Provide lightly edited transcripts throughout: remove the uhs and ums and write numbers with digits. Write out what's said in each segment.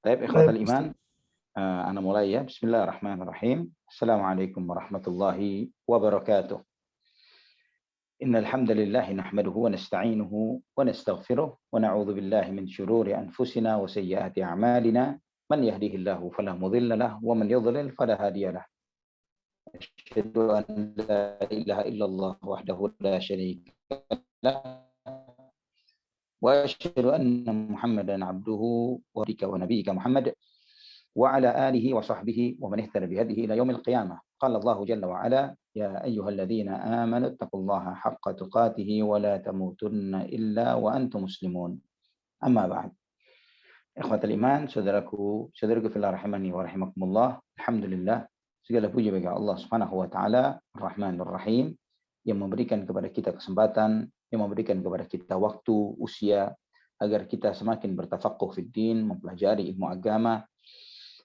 Baik, ikhwatal Baik, iman, Ustaz. ana mulai ya. Bismillahirrahmanirrahim. Assalamualaikum warahmatullahi wabarakatuh. Innal hamdalillah nahmaduhu wa nasta'inuhu wa nastaghfiruh wa na'udzu billahi min shururi anfusina wa sayyiati a'malina. Man yahdihillahu fala mudilla lahu wa man yudlil fala hadiya lahu. Asyhadu an la ilaha illallah wahdahu la syarika lahu wa asyhadu anna Muhammadan abduhu wa nabiyyika Muhammad وعلى آله وصحبه ومن اهتدى بهديه إلى يوم القيامة. قال الله جل وعلا: يا أيها الذين آمنوا اتقوا الله حق تقاته ولا تموتن إلا وأنتم مسلمون. أما بعد. Ikhwatul iman, saudaraku fillah rahimani wa rahimakumullah. Alhamdulillah, segala puji bagi Allah Subhanahu wa taala, Ar-Rahmanur Rahim, yang memberikan kepada kita kesempatan, yang memberikan kepada kita waktu, usia, agar kita semakin bertafaqquh fid din, mempelajari ilmu agama,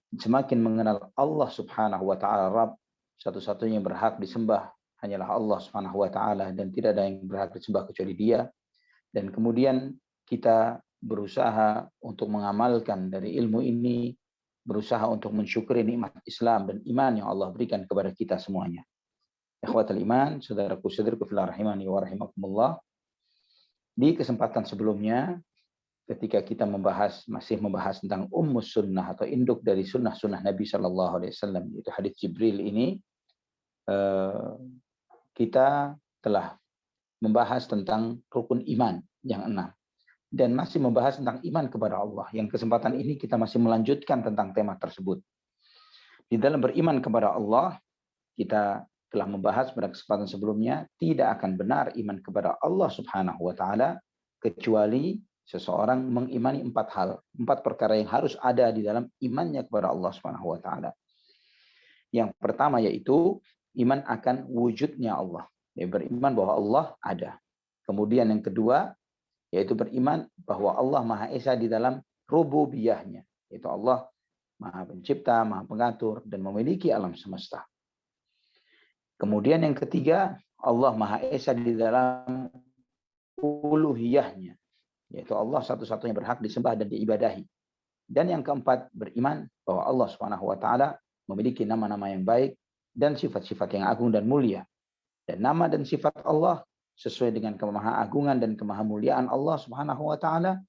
semakin mengenal Allah Subhanahu wa taala Rabb, satu-satunya yang berhak disembah hanyalah Allah Subhanahu wa taala dan tidak ada yang berhak disembah kecuali Dia. Dan kemudian kita berusaha untuk mengamalkan dari ilmu ini, berusaha untuk mensyukuri nikmat Islam dan iman yang Allah berikan kepada kita semuanya. Ikhwatul iman, saudaraku fillah rahimani wa rahimakumullah. Di kesempatan sebelumnya, ketika kita masih membahas tentang ummus sunnah atau induk dari sunnah-sunnah Nabi Shallallahu Alaihi Wasallam, yaitu hadits Jibril ini, kita telah membahas tentang rukun iman yang 6 dan masih membahas tentang iman kepada Allah. Yang kesempatan ini kita masih melanjutkan tentang tema tersebut. Di dalam beriman kepada Allah, kita telah membahas pada kesempatan sebelumnya, tidak akan benar iman kepada Allah Subhanahu wa taala kecuali seseorang mengimani 4 hal, 4 perkara yang harus ada di dalam imannya kepada Allah Subhanahu wa taala. Yang pertama yaitu iman akan wujudnya Allah. Ya, beriman bahwa Allah ada. Kemudian yang kedua yaitu beriman bahwa Allah Maha Esa di dalam rububiyahnya, yaitu Allah Maha Pencipta, Maha Pengatur dan memiliki alam semesta. Kemudian yang ketiga, Allah Maha Esa di dalam uluhiyahnya, yaitu Allah satu-satunya berhak disembah dan diibadahi. Dan yang keempat, beriman bahwa Allah Subhanahu wa taala memiliki nama-nama yang baik dan sifat-sifat yang agung dan mulia. Dan nama dan sifat Allah sesuai dengan kemahaagungan dan kemahamuliaan Allah Subhanahu wa taala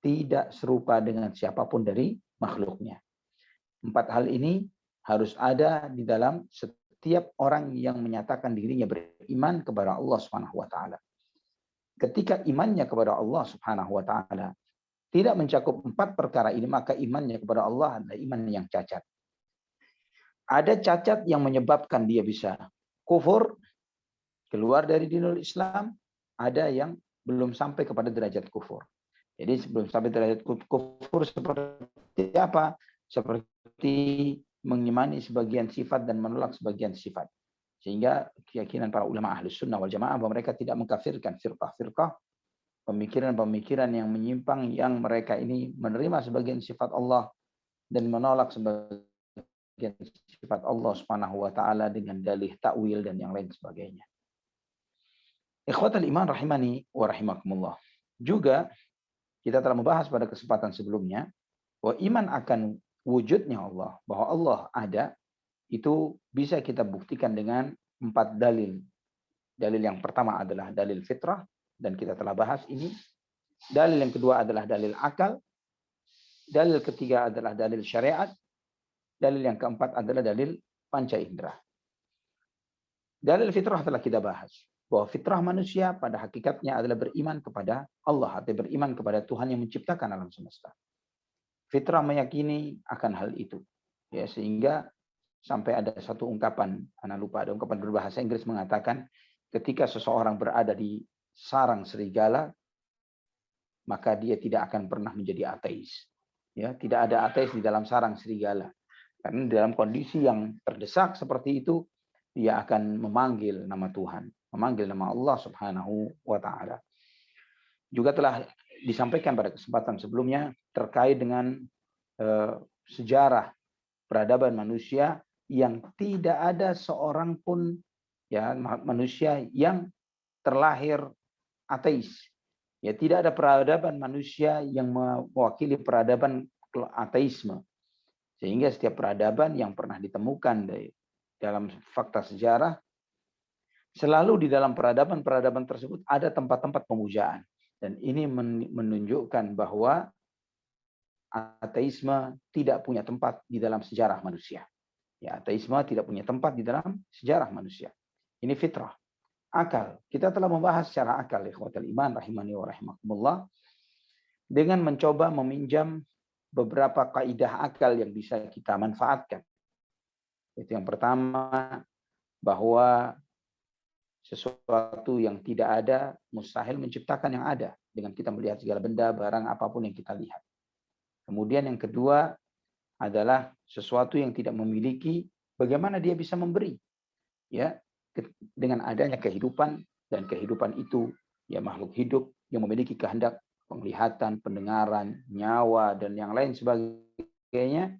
tidak serupa dengan siapapun dari makhluknya. 4 hal ini harus ada di dalam setiap orang yang menyatakan dirinya beriman kepada Allah Subhanahu wa taala. Ketika imannya kepada Allah Subhanahu wa taala tidak mencakup 4 perkara ini, maka imannya kepada Allah adalah iman yang cacat. Ada cacat yang menyebabkan dia bisa kufur, keluar dari dinul Islam, ada yang belum sampai kepada derajat kufur. Jadi sebelum sampai derajat kufur seperti apa? Seperti mengimani sebagian sifat dan menolak sebagian sifat. Sehingga keyakinan para ulama ahlus sunnah wal jamaah bahwa mereka tidak mengkafirkan firqah-firqah, pemikiran-pemikiran yang menyimpang yang mereka ini menerima sebagian sifat Allah dan menolak sebagian sifat Allah Subhanahu wa taala dengan dalih takwil dan yang lain sebagainya. Ikhwatul iman rahimani wa rahimakumullah. Juga kita telah membahas pada kesempatan sebelumnya bahwa iman akan wujudnya Allah, bahwa Allah ada, itu bisa kita buktikan dengan 4 dalil. Dalil yang pertama adalah dalil fitrah, dan kita telah bahas ini. Dalil yang kedua adalah dalil akal. Dalil ketiga adalah dalil syariat. Dalil yang keempat adalah dalil panca indera. Dalil fitrah telah kita bahas. Bahwa fitrah manusia pada hakikatnya adalah beriman kepada Allah, atau beriman kepada Tuhan yang menciptakan alam semesta. Fitrah meyakini akan hal itu. Ya, sehingga sampai ada satu ungkapan, anak lupa, ada ungkapan berbahasa Inggris mengatakan, ketika seseorang berada di sarang serigala, maka dia tidak akan pernah menjadi ateis. Ya, tidak ada ateis di dalam sarang serigala. Karena dalam kondisi yang terdesak seperti itu, dia akan memanggil nama Tuhan, memanggil nama Allah Subhanahu wa taala. Juga telah disampaikan pada kesempatan sebelumnya terkait dengan sejarah peradaban manusia yang tidak ada seorang pun ya manusia yang terlahir ateis. Ya, tidak ada peradaban manusia yang mewakili peradaban ateisme. Sehingga setiap peradaban yang pernah ditemukan dalam fakta sejarah, selalu di dalam peradaban-peradaban tersebut ada tempat-tempat pemujaan. Dan ini menunjukkan bahwa ateisme tidak punya tempat di dalam sejarah manusia. Ya, ateisme tidak punya tempat di dalam sejarah manusia. Ini fitrah. Akal. Kita telah membahas secara akal, ikhwatal iman rahimani wa rahimakumullah, dengan mencoba meminjam beberapa kaidah akal yang bisa kita manfaatkan. Itu yang pertama, bahwa sesuatu yang tidak ada mustahil menciptakan yang ada dengan kita melihat segala benda, barang apapun yang kita lihat. Kemudian yang kedua adalah sesuatu yang tidak memiliki, bagaimana dia bisa memberi, ya, dengan adanya kehidupan, dan kehidupan itu ya makhluk hidup yang memiliki kehendak, penglihatan, pendengaran, nyawa, dan yang lain sebagainya.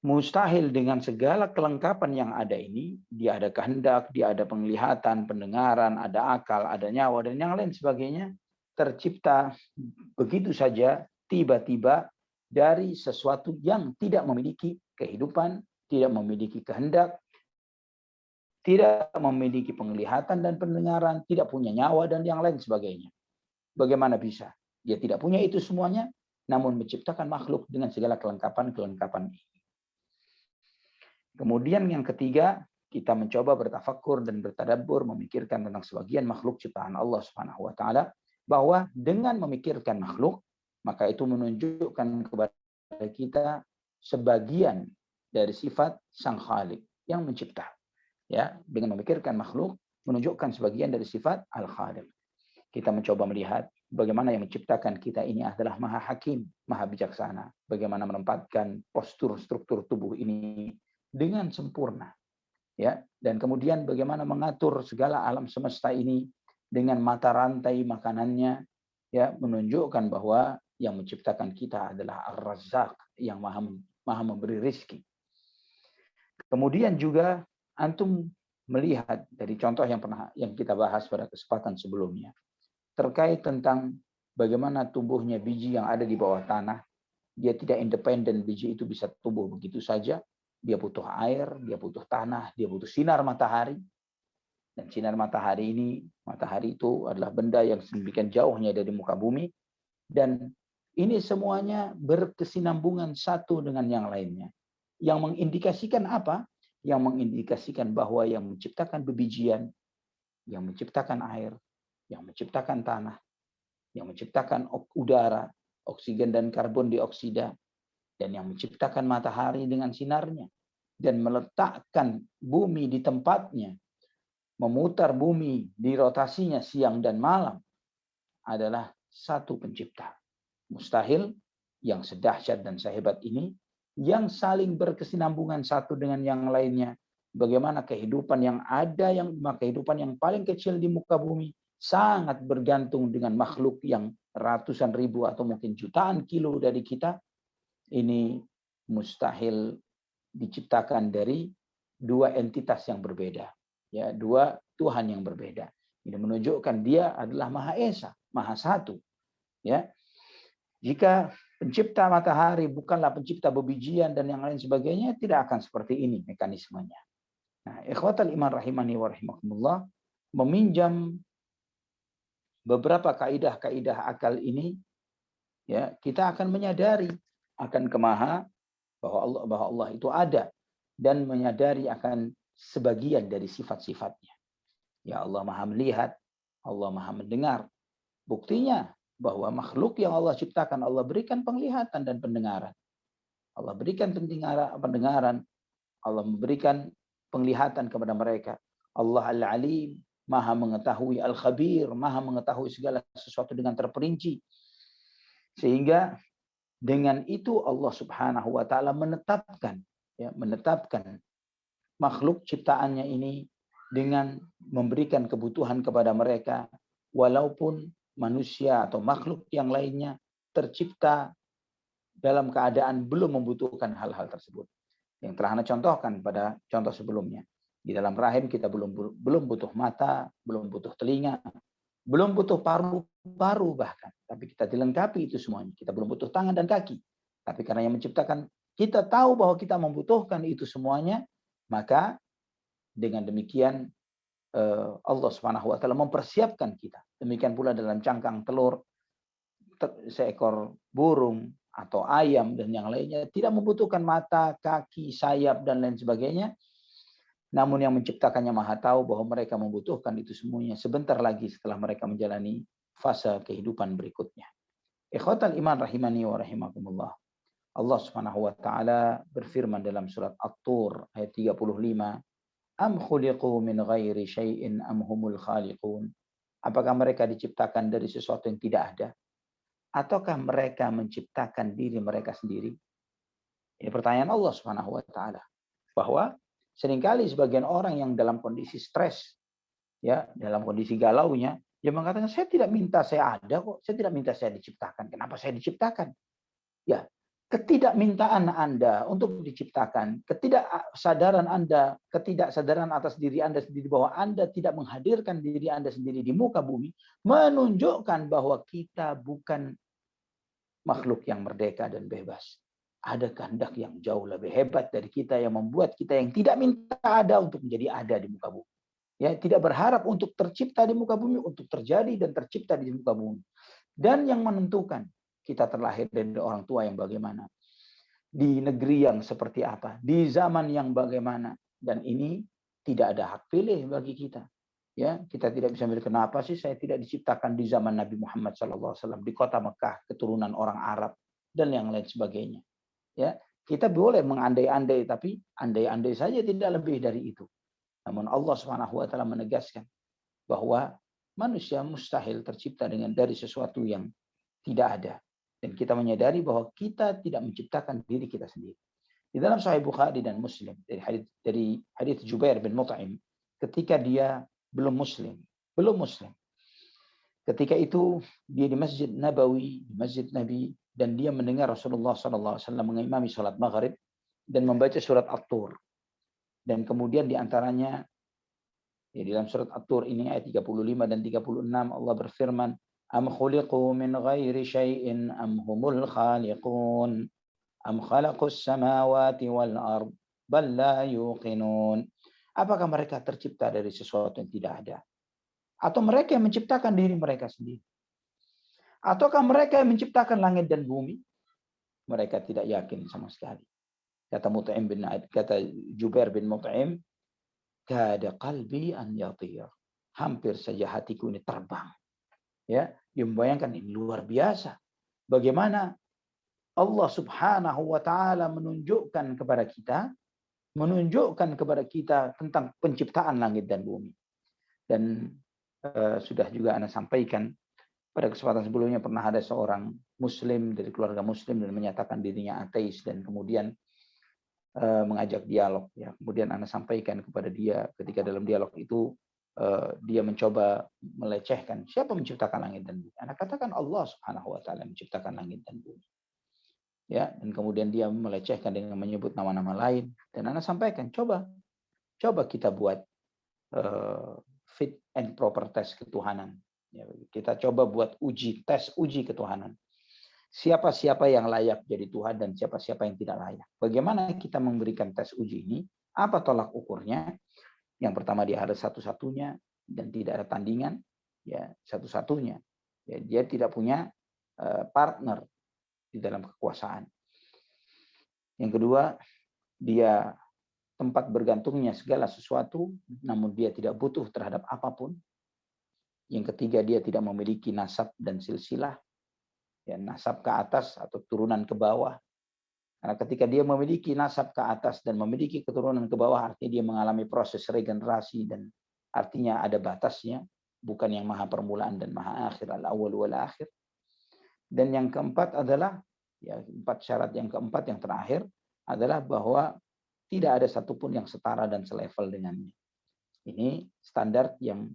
Mustahil dengan segala kelengkapan yang ada ini, dia ada kehendak, dia ada penglihatan, pendengaran, ada akal, ada nyawa, dan yang lain sebagainya, tercipta begitu saja, tiba-tiba dari sesuatu yang tidak memiliki kehidupan, tidak memiliki kehendak, tidak memiliki penglihatan dan pendengaran, tidak punya nyawa, dan yang lain sebagainya. Bagaimana bisa? Dia tidak punya itu semuanya, namun menciptakan makhluk dengan segala kelengkapan-kelengkapan ini. Kemudian yang ketiga, kita mencoba bertafakur dan bertadabbur, memikirkan tentang sebagian makhluk ciptaan Allah Subhanahu wa taala, bahwa dengan memikirkan makhluk, maka itu menunjukkan kepada kita sebagian dari sifat Sang Khalik yang mencipta. Ya, dengan memikirkan makhluk menunjukkan sebagian dari sifat Al-Khaliq. Kita mencoba melihat bagaimana yang menciptakan kita ini adalah Maha Hakim, Maha Bijaksana. Bagaimana menempatkan postur struktur tubuh ini dengan sempurna. Ya, dan kemudian bagaimana mengatur segala alam semesta ini dengan mata rantai makanannya, ya, menunjukkan bahwa yang menciptakan kita adalah Ar-Razzaq, yang maha memberi rezeki. Kemudian juga antum melihat dari contoh yang kita bahas pada kesempatan sebelumnya, terkait tentang bagaimana tumbuhnya biji yang ada di bawah tanah. Dia tidak independen, biji itu bisa tumbuh begitu saja. Dia butuh air, dia butuh tanah, dia butuh sinar matahari. Dan sinar matahari itu adalah benda yang sedemikian jauhnya dari muka bumi. Dan ini semuanya berkesinambungan satu dengan yang lainnya. Yang mengindikasikan apa? Yang mengindikasikan bahwa yang menciptakan bebijian, yang menciptakan air, yang menciptakan tanah, yang menciptakan udara, oksigen dan karbon dioksida, dan yang menciptakan matahari dengan sinarnya, dan meletakkan bumi di tempatnya, memutar bumi di rotasinya siang dan malam, adalah satu pencipta. Mustahil yang sedahsyat dan sehebat ini, yang saling berkesinambungan satu dengan yang lainnya. Bagaimana kehidupan yang ada, kehidupan yang paling kecil di muka bumi, sangat bergantung dengan makhluk yang ratusan ribu atau mungkin jutaan kilo dari kita. Ini mustahil diciptakan dari dua entitas yang berbeda, ya, dua Tuhan yang berbeda. Ini menunjukkan dia adalah Maha Esa, Maha Satu. Ya, jika pencipta matahari bukanlah pencipta bebijian dan yang lain sebagainya, tidak akan seperti ini mekanismenya. Nah, ikhwatal iman rahimani wa rahimakumullah, meminjam beberapa kaidah-kaidah akal ini, ya, kita akan menyadari akan bahwa Allah itu ada, dan menyadari akan sebagian dari sifat-sifatnya. Ya, Allah Maha melihat, Allah Maha mendengar. Buktinya bahwa makhluk yang Allah ciptakan, Allah berikan penglihatan dan pendengaran. Allah berikan pendengaran, Allah memberikan penglihatan kepada mereka. Allah Al-Alim, Maha mengetahui, Al-Khabir, Maha mengetahui segala sesuatu dengan terperinci. Sehingga dengan itu Allah Subhanahu wa taala menetapkan makhluk ciptaannya ini dengan memberikan kebutuhan kepada mereka, walaupun manusia atau makhluk yang lainnya tercipta dalam keadaan belum membutuhkan hal-hal tersebut. Yang telah Anda contohkan pada contoh sebelumnya. Di dalam rahim kita belum butuh mata, belum butuh telinga, belum butuh paru-paru bahkan. Tapi kita dilengkapi itu semuanya. Kita belum butuh tangan dan kaki. Tapi karena yang menciptakan, kita tahu bahwa kita membutuhkan itu semuanya, maka dengan demikian Allah Subhanahu wa taala mempersiapkan kita. Demikian pula dalam cangkang telur seekor burung atau ayam dan yang lainnya tidak membutuhkan mata, kaki, sayap dan lain sebagainya. Namun yang menciptakannya Maha tahu bahwa mereka membutuhkan itu semuanya sebentar lagi setelah mereka menjalani fase kehidupan berikutnya. Ikhwatal iman rahimani wa rahimakumullah. Allah Subhanahu wa taala berfirman dalam surat At-Tur ayat 35, "Am khuliqu min ghairi syai'in am humul khaliqun?" Apakah mereka diciptakan dari sesuatu yang tidak ada? Ataukah mereka menciptakan diri mereka sendiri? Ini pertanyaan Allah Subhanahu wa taala. Bahwa seringkali sebagian orang yang dalam kondisi stres, ya, dalam kondisi galaunya, dia mengatakan, saya tidak minta saya ada kok, saya tidak minta saya diciptakan. Kenapa saya diciptakan? Ya, ketidakmintaan Anda untuk diciptakan, ketidaksadaran Anda, ketidaksadaran atas diri Anda sendiri bahwa Anda tidak menghadirkan diri Anda sendiri di muka bumi, menunjukkan bahwa kita bukan makhluk yang merdeka dan bebas. Ada kehendak yang jauh lebih hebat dari kita yang membuat kita yang tidak minta ada untuk menjadi ada di muka bumi. Ya, tidak berharap untuk tercipta di muka bumi, untuk terjadi dan tercipta di muka bumi. Dan yang menentukan kita terlahir dari orang tua yang bagaimana, di negeri yang seperti apa, di zaman yang bagaimana, dan ini tidak ada hak pilih bagi kita. Ya, kita tidak bisa memilih kenapa sih saya tidak diciptakan di zaman Nabi Muhammad SAW di kota Mekah, keturunan orang Arab dan yang lain sebagainya. Ya, kita boleh mengandai-andai, tapi andai-andai saja tidak lebih dari itu. Namun Allah Subhanahu wa taala menegaskan bahwa manusia mustahil tercipta dari sesuatu yang tidak ada. Dan kita menyadari bahwa kita tidak menciptakan diri kita sendiri. Di dalam Sahih Bukhari dan Muslim dari hadits Jubair bin Mut'im, ketika dia belum muslim. Ketika itu dia di Masjid Nabawi, di Masjid Nabi, dan dia mendengar Rasulullah SAW mengimami salat maghrib dan membaca surat At-Tur. Dan kemudian di antaranya, ya, di dalam surat At-Tur ini ayat 35 dan 36 Allah berfirman, "Am khuliqu min ghairi syai'in am humul khaliqun am khalaqus samawati wal ard bal la yuqinun." Apakah mereka tercipta dari sesuatu yang tidak ada? Atau mereka yang menciptakan diri mereka sendiri? Ataukah mereka yang menciptakan langit dan bumi? Mereka tidak yakin sama sekali. Kata Jubair bin Mut'im, "Kada qalbi an yatir." Hampir saja hatiku ini terbang. Ya, dia membayangkan ini luar biasa. Bagaimana Allah Subhanahu wa taala menunjukkan kepada kita tentang penciptaan langit dan bumi. Dan sudah juga Anda sampaikan pada kesempatan sebelumnya, pernah ada seorang muslim dari keluarga muslim dan menyatakan dirinya ateis dan kemudian mengajak dialog. Ya, kemudian Anda sampaikan kepada dia ketika dalam dialog itu dia mencoba melecehkan siapa menciptakan langit dan bumi. Anda katakan Allah Subhanahu wa taala menciptakan langit dan bumi. Ya, dan kemudian dia melecehkan dengan menyebut nama-nama lain, dan Anda sampaikan coba kita buat fit and proper test ketuhanan. Ya, kita coba buat tes uji ketuhanan. Siapa-siapa yang layak jadi Tuhan dan siapa-siapa yang tidak layak. Bagaimana kita memberikan tes uji ini? Apa tolak ukurnya? Yang pertama, dia harus satu-satunya dan tidak ada tandingan. Ya, satu-satunya. Ya, dia tidak punya partner di dalam kekuasaan. Yang kedua, dia tempat bergantungnya segala sesuatu, namun dia tidak butuh terhadap apapun. Yang ketiga, dia tidak memiliki nasab dan silsilah, ya, nasab ke atas atau turunan ke bawah. Karena ketika dia memiliki nasab ke atas dan memiliki keturunan ke bawah, artinya dia mengalami proses regenerasi dan artinya ada batasnya, bukan yang maha permulaan dan maha akhir, al-awwal wal akhir. Dan yang keempat adalah, ya, 4 syarat yang keempat yang terakhir adalah bahwa tidak ada satupun yang setara dan selevel dengannya. Ini standar yang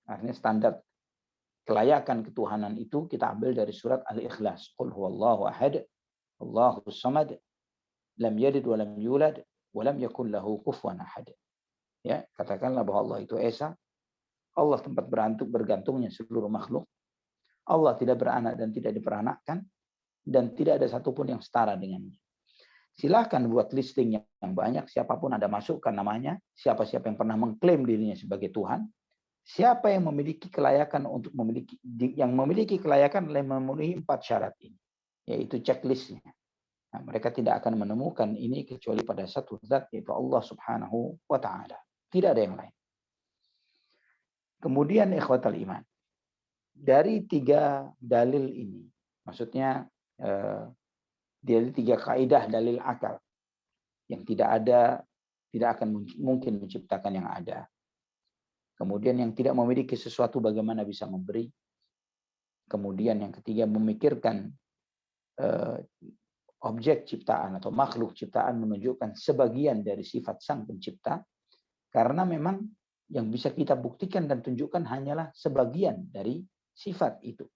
akhirnya standar kelayakan ketuhanan itu kita ambil dari surat Al-Ikhlas. Qul huwallahu ahad, Allahus samad, lam yalid wa lam yulad wa lam yakul lahu kufuwan ahad. Ya, katakanlah bahwa Allah itu esa, Allah tempat bergantungnya seluruh makhluk. Allah tidak beranak dan tidak diperanakkan, dan tidak ada satupun yang setara dengannya. Silahkan buat listing yang banyak, siapapun Anda masukkan namanya, siapa-siapa yang pernah mengklaim dirinya sebagai Tuhan, siapa yang memiliki kelayakan untuk memiliki kelayakan oleh memenuhi 4 syarat ini, yaitu checklistnya. Nah, mereka tidak akan menemukan ini kecuali pada satu zat, yaitu Allah Subhanahu wa Ta'ala. Tidak ada yang lain. Kemudian ikhwatal iman, dari 3 dalil ini, maksudnya dari 3 kaidah dalil akal yang tidak akan mungkin menciptakan yang ada. Kemudian yang tidak memiliki sesuatu bagaimana bisa memberi. Kemudian yang ketiga memikirkan objek ciptaan atau makhluk ciptaan menunjukkan sebagian dari sifat sang pencipta, karena memang yang bisa kita buktikan dan tunjukkan hanyalah sebagian dari sifat itu.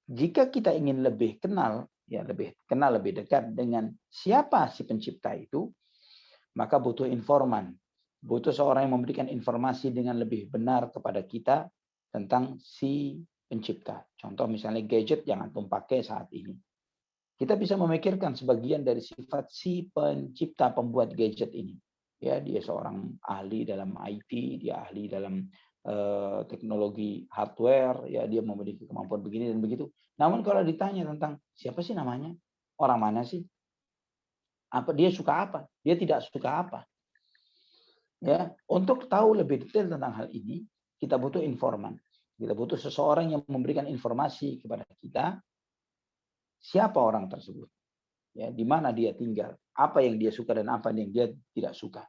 Jika kita ingin lebih kenal lebih dekat dengan siapa si pencipta itu, maka butuh informan, butuh seorang yang memberikan informasi dengan lebih benar kepada kita tentang si pencipta. Contoh misalnya gadget yang antum pakai saat ini. Kita bisa memikirkan sebagian dari sifat si pencipta pembuat gadget ini. Ya, dia seorang ahli dalam IT, dia ahli dalam teknologi hardware, ya dia memiliki kemampuan begini dan begitu. Namun kalau ditanya tentang siapa sih namanya, orang mana sih, apa dia suka apa, dia tidak suka apa, ya, untuk tahu lebih detail tentang hal ini kita butuh informan, kita butuh seseorang yang memberikan informasi kepada kita siapa orang tersebut, ya, di mana dia tinggal, apa yang dia suka dan apa yang dia tidak suka.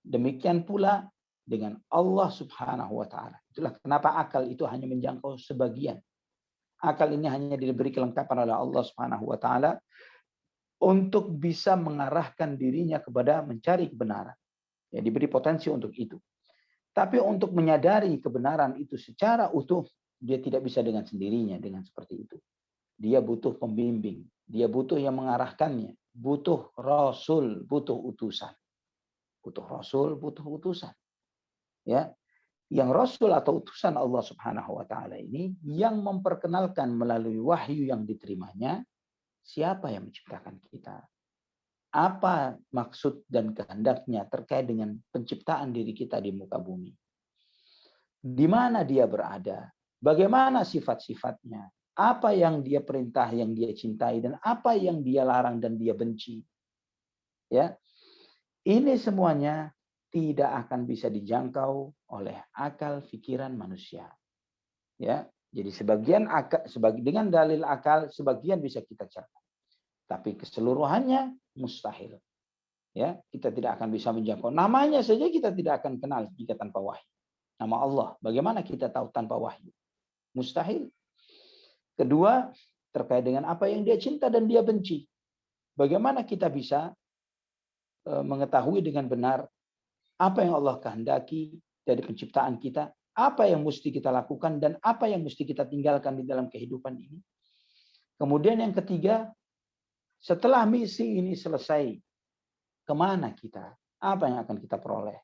Demikian pula dengan Allah Subhanahu wa Ta'ala. Itulah kenapa akal itu hanya menjangkau sebagian. Akal ini hanya diberi kelengkapan oleh Allah Subhanahu wa Ta'ala untuk bisa mengarahkan dirinya kepada mencari kebenaran. Ya, diberi potensi untuk itu. Tapi untuk menyadari kebenaran itu secara utuh, dia tidak bisa dengan sendirinya dengan seperti itu. Dia butuh pembimbing, dia butuh yang mengarahkannya, butuh rasul, butuh utusan. Butuh rasul, butuh utusan. Ya, yang rasul atau utusan Allah Subhanahu wa Ta'ala ini yang memperkenalkan melalui wahyu yang diterimanya siapa yang menciptakan kita, apa maksud dan kehendaknya terkait dengan penciptaan diri kita di muka bumi, di mana dia berada, bagaimana sifat-sifatnya, apa yang dia perintah, yang dia cintai, dan apa yang dia larang dan dia benci. Ya, ini semuanya tidak akan bisa dijangkau oleh akal pikiran manusia. Ya, jadi sebagian akal, dengan dalil akal sebagian bisa kita capai, tapi keseluruhannya mustahil. Ya, kita tidak akan bisa menjangkau. Namanya saja kita tidak akan kenal jika tanpa wahyu. Nama Allah, bagaimana kita tahu tanpa wahyu? Mustahil. Kedua, terkait dengan apa yang dia cinta dan dia benci. Bagaimana kita bisa mengetahui dengan benar apa yang Allah kehendaki dari penciptaan kita, apa yang mesti kita lakukan dan apa yang mesti kita tinggalkan di dalam kehidupan ini. Kemudian yang ketiga, setelah misi ini selesai, kemana kita? Apa yang akan kita peroleh?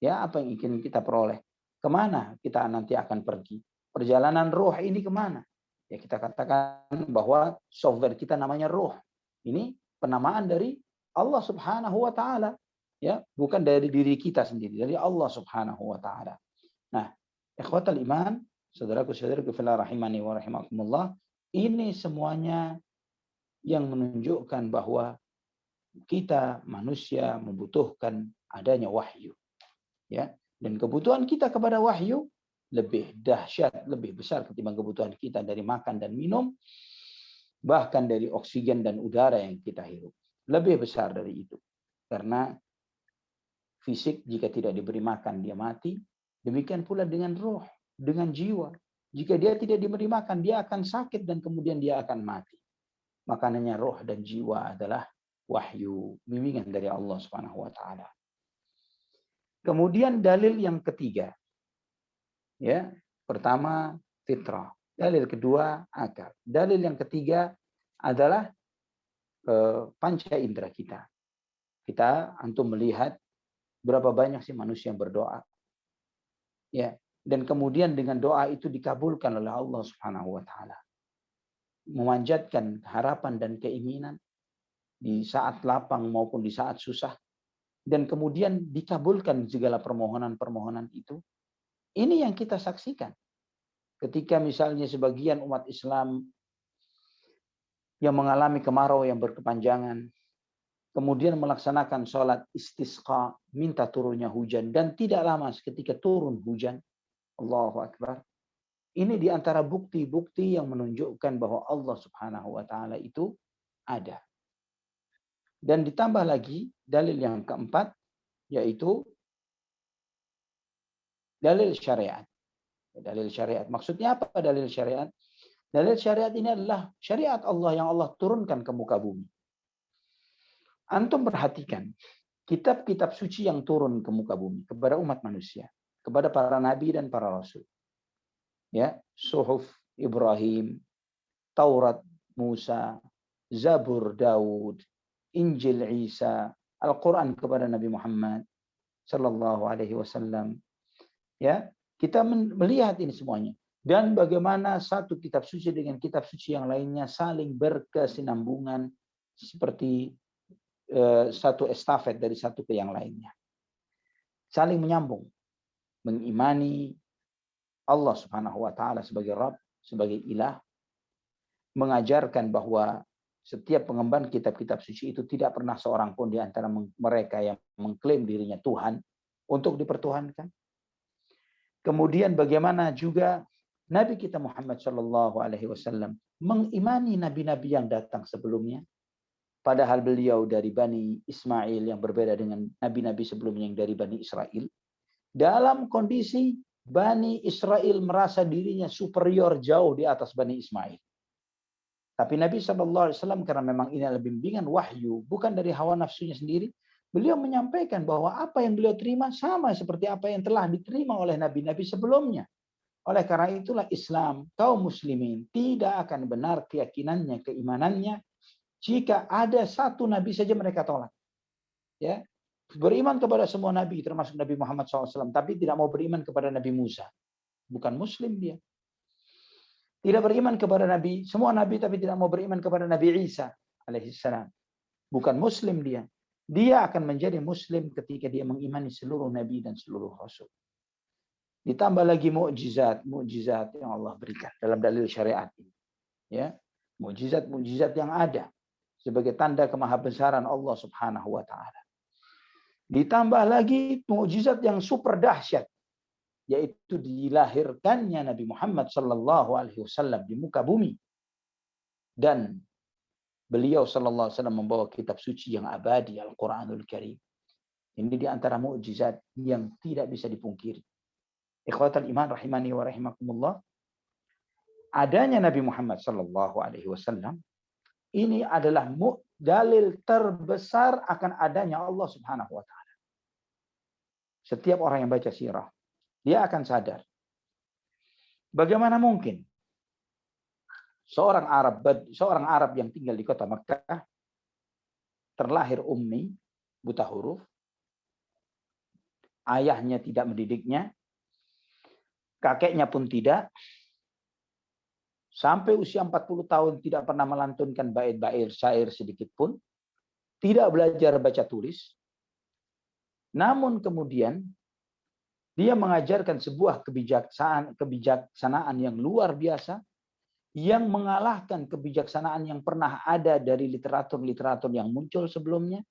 Ya, apa yang ingin kita peroleh? Kemana kita nanti akan pergi? Perjalanan roh ini kemana? Ya, kita katakan bahwa software kita namanya roh. Ini penamaan dari Allah Subhanahu wa Ta'ala. Ya, bukan dari diri kita sendiri, dari Allah Subhanahu wa Ta'ala. Nah, ikhwatal iman, saudaraku-saudaraku fillah rahimani wa rahimakumullah, ini semuanya yang menunjukkan bahwa kita manusia membutuhkan adanya wahyu. Ya, dan kebutuhan kita kepada wahyu lebih dahsyat, lebih besar ketimbang kebutuhan kita dari makan dan minum, bahkan dari oksigen dan udara yang kita hirup. Lebih besar dari itu. Karena fisik jika tidak diberi makan dia mati, demikian pula dengan roh, dengan jiwa. Jika dia tidak diberi makan dia akan sakit dan kemudian dia akan mati. Makanannya roh dan jiwa adalah wahyu, bimbingan dari Allah Subhanahu wa Ta'ala. Kemudian dalil yang ketiga, ya, pertama fitrah, dalil kedua akal, dalil yang ketiga adalah panca indera kita. Kita antum melihat berapa banyak sih manusia yang berdoa, ya, dan kemudian dengan doa itu dikabulkan oleh Allah Subhanahu wa Ta'ala. memanjatkan harapan dan keinginan di saat lapang maupun di saat susah, dan kemudian dikabulkan segala permohonan-permohonan itu. Ini yang kita saksikan. Ketika misalnya sebagian umat Islam yang mengalami kemarau yang berkepanjangan, kemudian melaksanakan sholat istisqa, minta turunnya hujan, dan tidak lama ketika turun hujan, Allahu Akbar. Ini di antara bukti-bukti yang menunjukkan bahwa Allah Subhanahu wa taala itu ada. Dan ditambah lagi dalil yang keempat, yaitu dalil syariat. Dalil syariat. Maksudnya apa dalil syariat? Dalil syariat ini adalah syariat Allah yang Allah turunkan ke muka bumi. Antum perhatikan kitab-kitab suci yang turun ke muka bumi kepada umat manusia, kepada para nabi dan para rasul. Ya, Suhuf Ibrahim, Taurat Musa, Zabur Daud, Injil Isa, Al-Quran kepada Nabi Muhammad sallallahu alaihi wasallam. Ya, kita melihat ini semuanya. Dan bagaimana satu kitab suci dengan kitab suci yang lainnya saling berkesinambungan seperti satu estafet dari satu ke yang lainnya. Saling menyambung. Mengimani Allah Subhanahu wa taala sebagai Rabb, sebagai Ilah. Mengajarkan bahwa setiap pengemban kitab-kitab suci itu tidak pernah seorang pun di antara mereka yang mengklaim dirinya Tuhan untuk dipertuhankan. Kemudian bagaimana juga Nabi kita Muhammad Shallallahu Alaihi Wasallam mengimani nabi-nabi yang datang sebelumnya, padahal beliau dari Bani Ismail yang berbeda dengan nabi-nabi sebelumnya yang dari Bani Israel. Dalam kondisi Bani Israel merasa dirinya superior jauh di atas Bani Ismail. Tapi Nabi Shallallahu Alaihi Wasallam karena memang ini adalah bimbingan wahyu, bukan dari hawa nafsunya sendiri, beliau menyampaikan bahwa apa yang beliau terima sama seperti apa yang telah diterima oleh nabi-nabi sebelumnya. Oleh karena itulah Islam, kaum muslimin tidak akan benar keyakinannya, keimanannya jika ada satu nabi saja mereka tolak. Ya, beriman kepada semua nabi termasuk Nabi Muhammad SAW, tapi tidak mau beriman kepada Nabi Musa. Bukan muslim dia. Tidak beriman kepada nabi, semua nabi tapi tidak mau beriman kepada Nabi Isa alaihissalam. Bukan muslim dia. Dia akan menjadi muslim ketika dia mengimani seluruh nabi dan seluruh rasul. Ditambah lagi mukjizat yang Allah berikan dalam dalil syariat ini. Ya, mukjizat yang ada sebagai tanda kemahabesaran Allah Subhanahu wa taala. Ditambah lagi mukjizat yang super dahsyat, yaitu dilahirkannya Nabi Muhammad sallallahu alaihi wasallam di muka bumi. Dan beliau sallallahu alaihi wasallam membawa kitab suci yang abadi, Al-Qur'anul Karim. Ini di antara mukjizat yang tidak bisa dipungkiri. Ikhwatal iman rahimani wa rahimakumullah. Adanya Nabi Muhammad sallallahu alaihi wasallam ini adalah dalil terbesar akan adanya Allah Subhanahu wa taala. Setiap orang yang baca sirah, dia akan sadar. Bagaimana mungkin seorang Arab yang tinggal di kota Makkah terlahir ummi, buta huruf, ayahnya tidak mendidiknya, kakeknya pun tidak, sampai usia 40 tahun tidak pernah melantunkan bait-bait syair sedikit pun, tidak belajar baca tulis. Namun kemudian dia mengajarkan sebuah kebijaksanaan yang luar biasa yang mengalahkan kebijaksanaan yang pernah ada dari literatur-literatur yang muncul sebelumnya,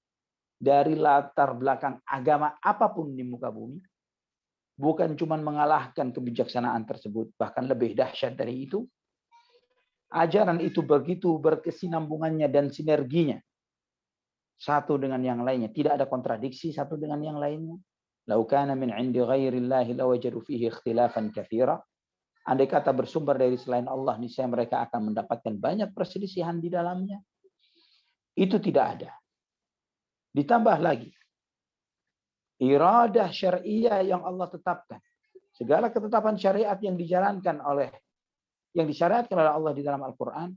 dari latar belakang agama apapun di muka bumi. Bukan cuma mengalahkan kebijaksanaan tersebut, bahkan lebih dahsyat dari itu. Ajaran itu begitu berkesinambungannya dan sinerginya satu dengan yang lainnya, tidak ada kontradiksi satu dengan yang lainnya. Lau kana min 'indi ghairillahi lawajadu fihi ikhtilafan katsira. Andai kata bersumber dari selain Allah, niscaya mereka akan mendapatkan banyak perselisihan di dalamnya. Itu tidak ada. Ditambah lagi iradah syariah yang Allah tetapkan. Segala ketetapan syariat yang disyariatkan oleh Allah di dalam Al-Quran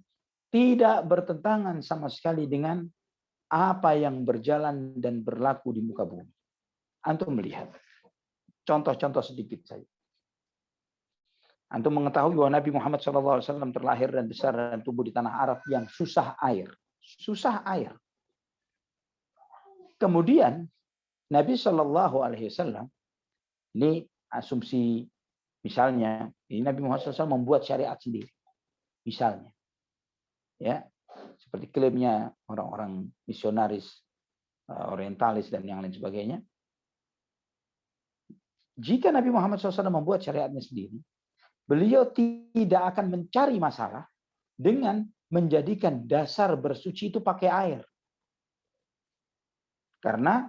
tidak bertentangan sama sekali dengan apa yang berjalan dan berlaku di muka bumi. Antum melihat contoh-contoh sedikit saja. Antum mengetahui bahwa Nabi Muhammad SAW terlahir dan besar dan tumbuh di tanah Arab yang susah air. Susah air. Kemudian Nabi SAW, ini asumsi misalnya, ini Nabi Muhammad SAW membuat syariat sendiri. Misalnya. Ya, seperti klaimnya orang-orang misionaris, orientalis, dan yang lain sebagainya. Jika Nabi Muhammad SAW membuat syariatnya sendiri, beliau tidak akan mencari masalah dengan menjadikan dasar bersuci itu pakai air. Karena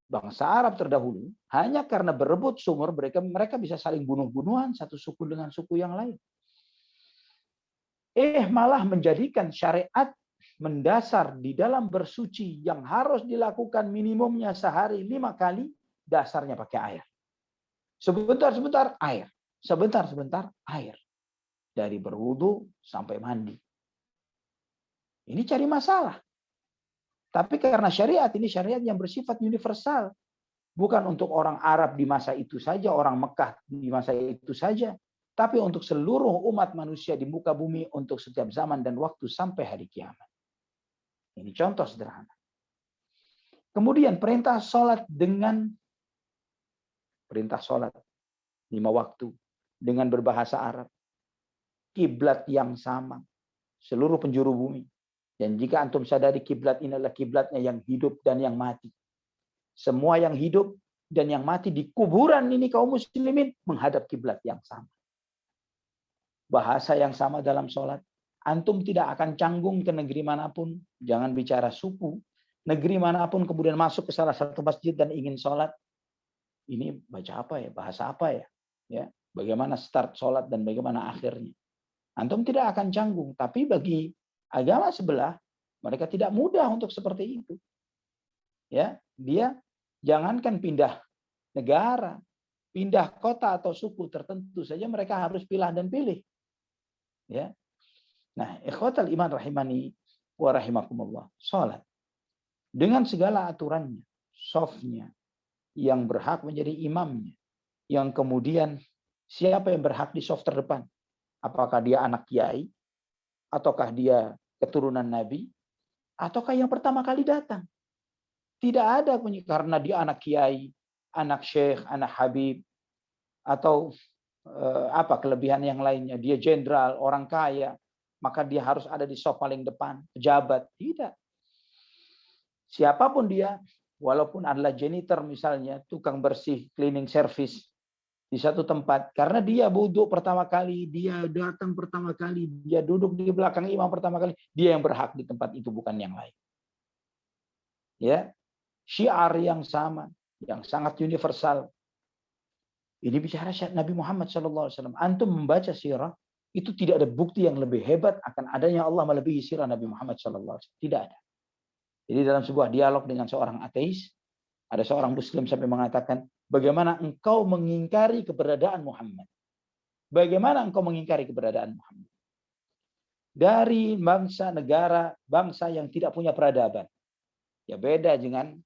bangsa Arab terdahulu, hanya karena berebut sumur, mereka bisa saling bunuh-bunuhan satu suku dengan suku yang lain. Malah menjadikan syariat mendasar di dalam bersuci yang harus dilakukan minimumnya sehari 5 kali, dasarnya pakai air. Sebentar-sebentar air. Sebentar-sebentar air. Dari berwudu sampai mandi. Ini cari masalah. Tapi karena syariat ini syariat yang bersifat universal. Bukan untuk orang Arab di masa itu saja, orang Mekah di masa itu saja. Tapi untuk seluruh umat manusia di muka bumi untuk setiap zaman dan waktu sampai hari kiamat. Ini contoh sederhana. Kemudian perintah sholat 5 waktu dengan berbahasa Arab. Kiblat yang sama. Seluruh penjuru bumi. Dan jika antum sadari kiblat ini adalah kiblatnya yang hidup dan yang mati. Semua yang hidup dan yang mati di kuburan ini kaum muslimin menghadap kiblat yang sama. Bahasa yang sama dalam sholat. Antum tidak akan canggung ke negeri manapun. Jangan bicara suku. Negeri manapun kemudian masuk ke salah satu masjid dan ingin sholat. Ini baca apa ya? Bahasa apa ya? Ya, bagaimana start sholat dan bagaimana akhirnya. Antum tidak akan canggung. Tapi bagi agama sebelah, mereka tidak mudah untuk seperti itu. Ya, dia jangankan pindah negara, pindah kota atau suku tertentu saja mereka harus pilih dan pilih. Ya. Nah, ikhwatal iman rahimani wa rahimakumullah. Salat dengan segala aturannya, softnya, yang berhak menjadi imamnya, yang kemudian siapa yang berhak di soft terdepan? Apakah dia anak kiai? Ataukah dia keturunan nabi? Ataukah yang pertama kali datang? Tidak ada karena dia anak kiai, anak syekh, anak habib, atau apa kelebihan yang lainnya. Dia jenderal, orang kaya, maka dia harus ada di soft paling depan, pejabat. Tidak. Siapapun dia, walaupun adalah janitor misalnya, tukang bersih, cleaning service di satu tempat, karena dia duduk pertama kali, dia datang pertama kali, dia duduk di belakang imam pertama kali, dia yang berhak di tempat itu, bukan yang lain. Ya, syiar yang sama, yang sangat universal. Ini bicara Nabi Muhammad SAW. Antum membaca sirah, itu tidak ada bukti yang lebih hebat akan adanya Allah melebihi sirah Nabi Muhammad SAW. Tidak ada. Jadi dalam sebuah dialog dengan seorang ateis, ada seorang muslim sampai mengatakan, bagaimana engkau mengingkari keberadaan Muhammad? Bagaimana engkau mengingkari keberadaan Muhammad? Dari bangsa, negara, bangsa yang tidak punya peradaban. Ya beda dengan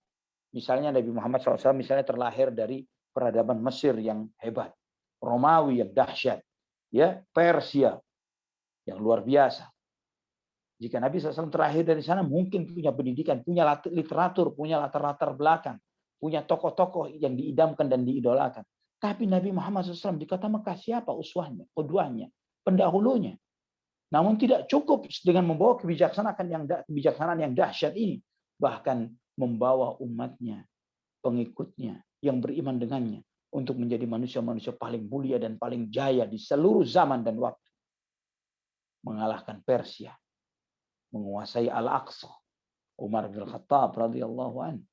misalnya Nabi Muhammad SAW misalnya terlahir dari peradaban Mesir yang hebat. Romawi yang dahsyat. Ya, Persia yang luar biasa. Jika Nabi SAW terlahir dari sana mungkin punya pendidikan, punya literatur, punya latar-latar belakang. Punya tokoh-tokoh yang diidamkan dan diidolakan. Tapi Nabi Muhammad SAW di kota Mekah siapa uswahnya, qudwahnya, pendahulunya. Namun tidak cukup dengan membawa kebijaksanaan yang dahsyat ini. Bahkan membawa umatnya, pengikutnya yang beriman dengannya untuk menjadi manusia-manusia paling mulia dan paling jaya di seluruh zaman dan waktu. Mengalahkan Persia, menguasai Al-Aqsa, Umar bin Khattab radhiyallahu anhu,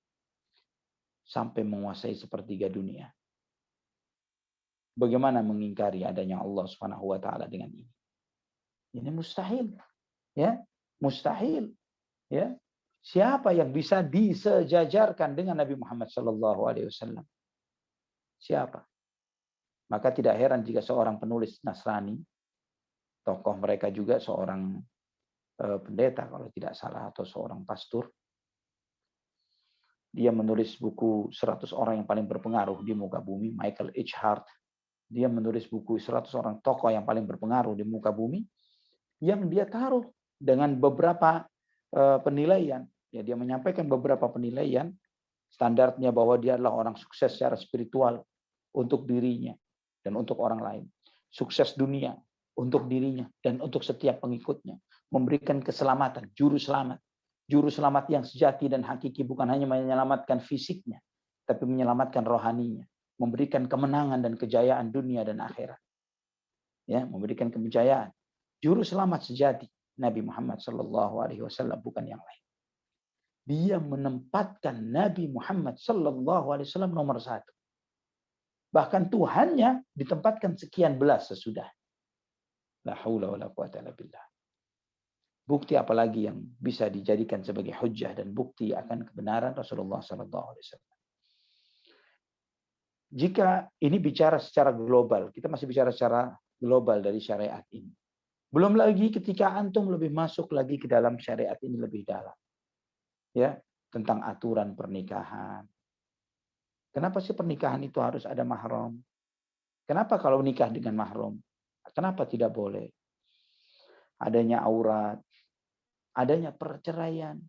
sampai menguasai sepertiga dunia. Bagaimana mengingkari adanya Allah Subhanahu wa taala dengan ini? Ini mustahil. Ya, mustahil. Ya. Siapa yang bisa disejajarkan dengan Nabi Muhammad sallallahu alaihi wasallam? Siapa? Maka tidak heran jika seorang penulis Nasrani, tokoh mereka juga seorang pendeta kalau tidak salah atau seorang pastor, dia menulis buku 100 orang yang paling berpengaruh di muka bumi, Michael H. Hart. Dia menulis buku 100 orang tokoh yang paling berpengaruh di muka bumi, yang dia taruh dengan beberapa penilaian. Ya, dia menyampaikan beberapa penilaian, standarnya bahwa dia adalah orang sukses secara spiritual untuk dirinya dan untuk orang lain. Sukses dunia untuk dirinya dan untuk setiap pengikutnya. Memberikan keselamatan, juru selamat. Juru selamat yang sejati dan hakiki, bukan hanya menyelamatkan fisiknya, tapi menyelamatkan rohaninya. Memberikan kemenangan dan kejayaan dunia dan akhirat. Ya, memberikan kejayaan. Juru selamat sejati Nabi Muhammad SAW, bukan yang lain. Dia menempatkan Nabi Muhammad SAW nomor 1. Bahkan Tuhannya ditempatkan sekian belas sesudah. La haula wala quwata illa billah. Bukti apalagi yang bisa dijadikan sebagai hujjah dan bukti akan kebenaran Rasulullah SAW. Jika ini bicara secara global, kita masih bicara secara global dari syariat ini. Belum lagi ketika antum lebih masuk lagi ke dalam syariat ini lebih dalam. Ya, tentang aturan pernikahan. Kenapa sih pernikahan itu harus ada mahram? Kenapa kalau nikah dengan mahram? Kenapa tidak boleh? Adanya aurat, adanya perceraian.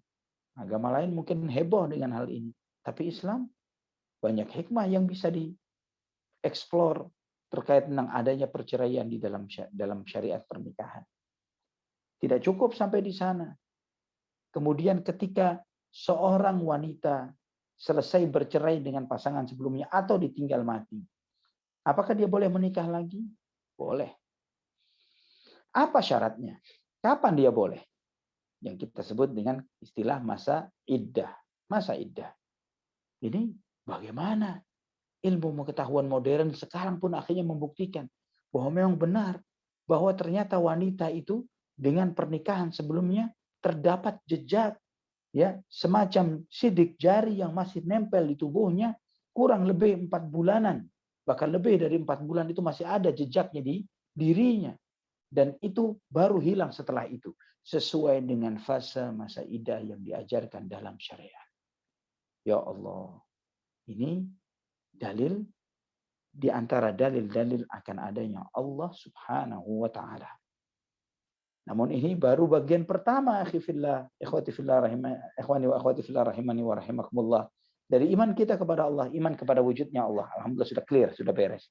Agama lain mungkin heboh dengan hal ini. Tapi Islam banyak hikmah yang bisa dieksplor terkait tentang adanya perceraian di dalam syariat pernikahan. Tidak cukup sampai di sana. Kemudian ketika seorang wanita selesai bercerai dengan pasangan sebelumnya atau ditinggal mati, apakah dia boleh menikah lagi? Boleh. Apa syaratnya? Kapan dia boleh? Yang kita sebut dengan istilah masa iddah. Masa iddah. Ini bagaimana? Ilmu pengetahuan modern sekarang pun akhirnya membuktikan bahwa memang benar bahwa ternyata wanita itu dengan pernikahan sebelumnya terdapat jejak, ya, semacam sidik jari yang masih nempel di tubuhnya kurang lebih 4 bulanan, bahkan lebih dari 4 bulan itu masih ada jejaknya di dirinya, dan itu baru hilang setelah itu sesuai dengan fase masa iddah yang diajarkan dalam syariat. Ya Allah, ini dalil di antara dalil-dalil akan adanya Allah Subhanahu wa taala. Namun ini baru bagian pertama, akhi fillah, ikhwati fillah ikhwani wa akhwati fillah rahimani wa rahimakumullah. Dari iman kita kepada Allah, iman kepada wujudnya Allah. Alhamdulillah sudah clear, sudah beres.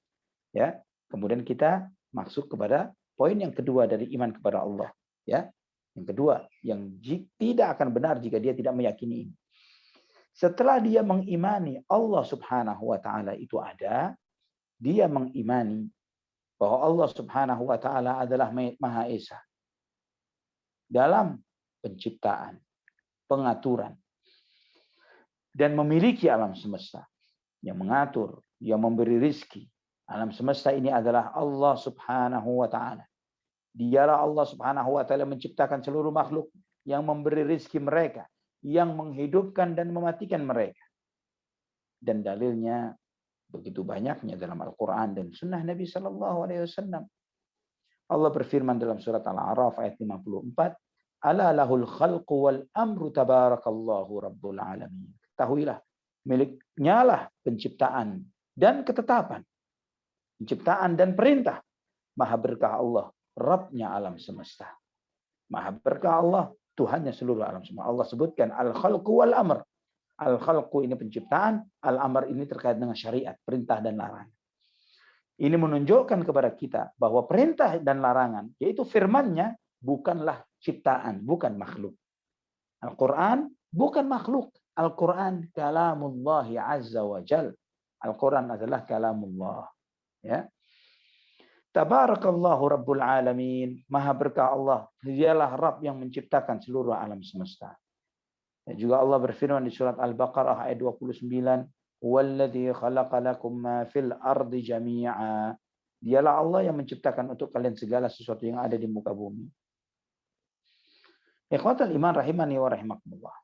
Ya. Kemudian kita masuk kepada poin yang kedua dari iman kepada Allah, ya. Yang kedua, yang tidak akan benar jika dia tidak meyakini ini. Setelah dia mengimani Allah Subhanahu wa taala itu ada, dia mengimani bahwa Allah Subhanahu wa taala adalah Maha Esa dalam penciptaan, pengaturan, dan memiliki alam semesta, yang mengatur, yang memberi rizki. Alam semesta ini adalah Allah Subhanahu wa taala. Dialah Allah Subhanahu wa taala menciptakan seluruh makhluk, yang memberi rizki mereka, yang menghidupkan dan mematikan mereka. Dan dalilnya begitu banyaknya dalam Al-Quran dan Sunnah Nabi SAW. Allah berfirman dalam surat Al-A'raf ayat 54, Ala lahul khalqu wal amru tabarakallahu rabbul alamin. Ketahuilah, miliknya lah penciptaan dan ketetapan. Penciptaan dan perintah. Maha berkah Allah, Rabbnya alam semesta. Maha berkah Allah, Tuhannya seluruh alam semesta. Allah sebutkan al-khalqu wal amr. Al-khalqu ini penciptaan, al-amr ini terkait dengan syariat, perintah dan larangan. Ini menunjukkan kepada kita bahwa perintah dan larangan, yaitu firman-Nya, bukanlah ciptaan, bukan makhluk. Al-Quran bukan makhluk. Al-Quran kalamullahi azza wa jal. Al-Quran adalah kalamullah. Ya. Tabarakallahu rabbul alamin. Maha berkah Allah. Dialah Rabb yang menciptakan seluruh alam semesta. Dan juga Allah berfirman di surat Al-Baqarah ayat 29, "Walladzi khalaqa lakum ma fil ardi jami'a." Dialah Allah yang menciptakan untuk kalian segala sesuatu yang ada di muka bumi. Ikhwatal iman rahimani wa rahimakumullah.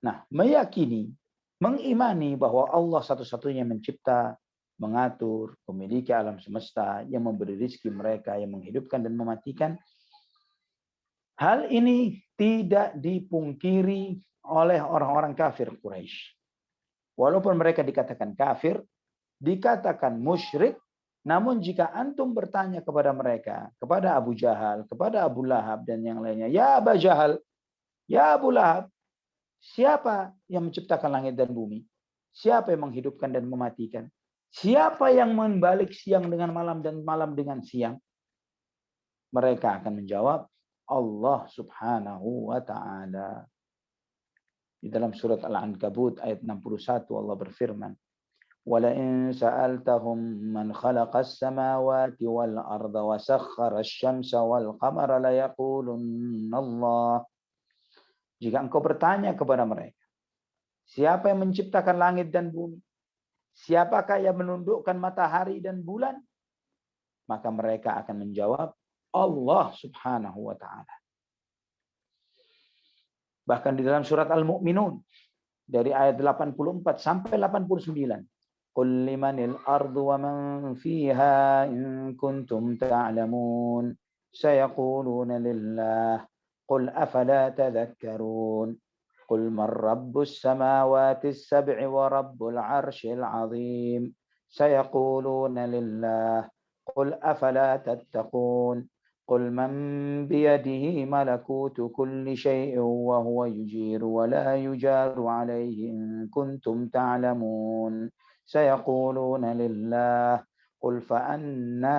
Nah, meyakini, mengimani bahwa Allah satu-satunya mencipta, mengatur, memiliki alam semesta, yang memberi rizki mereka, yang menghidupkan dan mematikan. Hal ini tidak dipungkiri oleh orang-orang kafir Quraisy. Walaupun mereka dikatakan kafir, dikatakan musyrik, Namun jika antum bertanya kepada mereka, kepada Abu Jahal, kepada Abu Lahab dan yang lainnya, ya Abu Jahal, ya Abu Lahab, siapa yang menciptakan langit dan bumi? Siapa yang menghidupkan dan mematikan? Siapa yang membalik siang dengan malam dan malam dengan siang? Mereka akan menjawab, Allah Subhanahu wa Ta'ala. Di dalam surat Al-Ankabut ayat 61 Allah berfirman, وَلَئِنْ سَأَلْتَهُمْ مَنْ خَلَقَ السَّمَاوَاتِ وَالْأَرْضَ وَسَخَّرَ الشَّمْسَ وَالْقَمَرَ لَيَقُولُنَّ اللَّهُ. Jika engkau bertanya kepada mereka, siapa yang menciptakan langit dan bumi? Siapakah yang menundukkan matahari dan bulan? Maka mereka akan menjawab, Allah Subhanahu wa Ta'ala. Bahkan di dalam surat Al-Mu'minun dari ayat 84 sampai 89. Qul limanil ardu wa man fiha in kuntum ta'lamun. Sayaquluna lillah. Qul afala tadhakkarun. Qul man rabbus samawati as-sab'i wa rabbul 'arsyil 'azim. Sayaquluna lillah. Qul afala tattaqun. قل من بيده ملكوت كل شيء وهو يجير ولا يجار عليه إن كنتم تعلمون سيقولون لله قل فأنا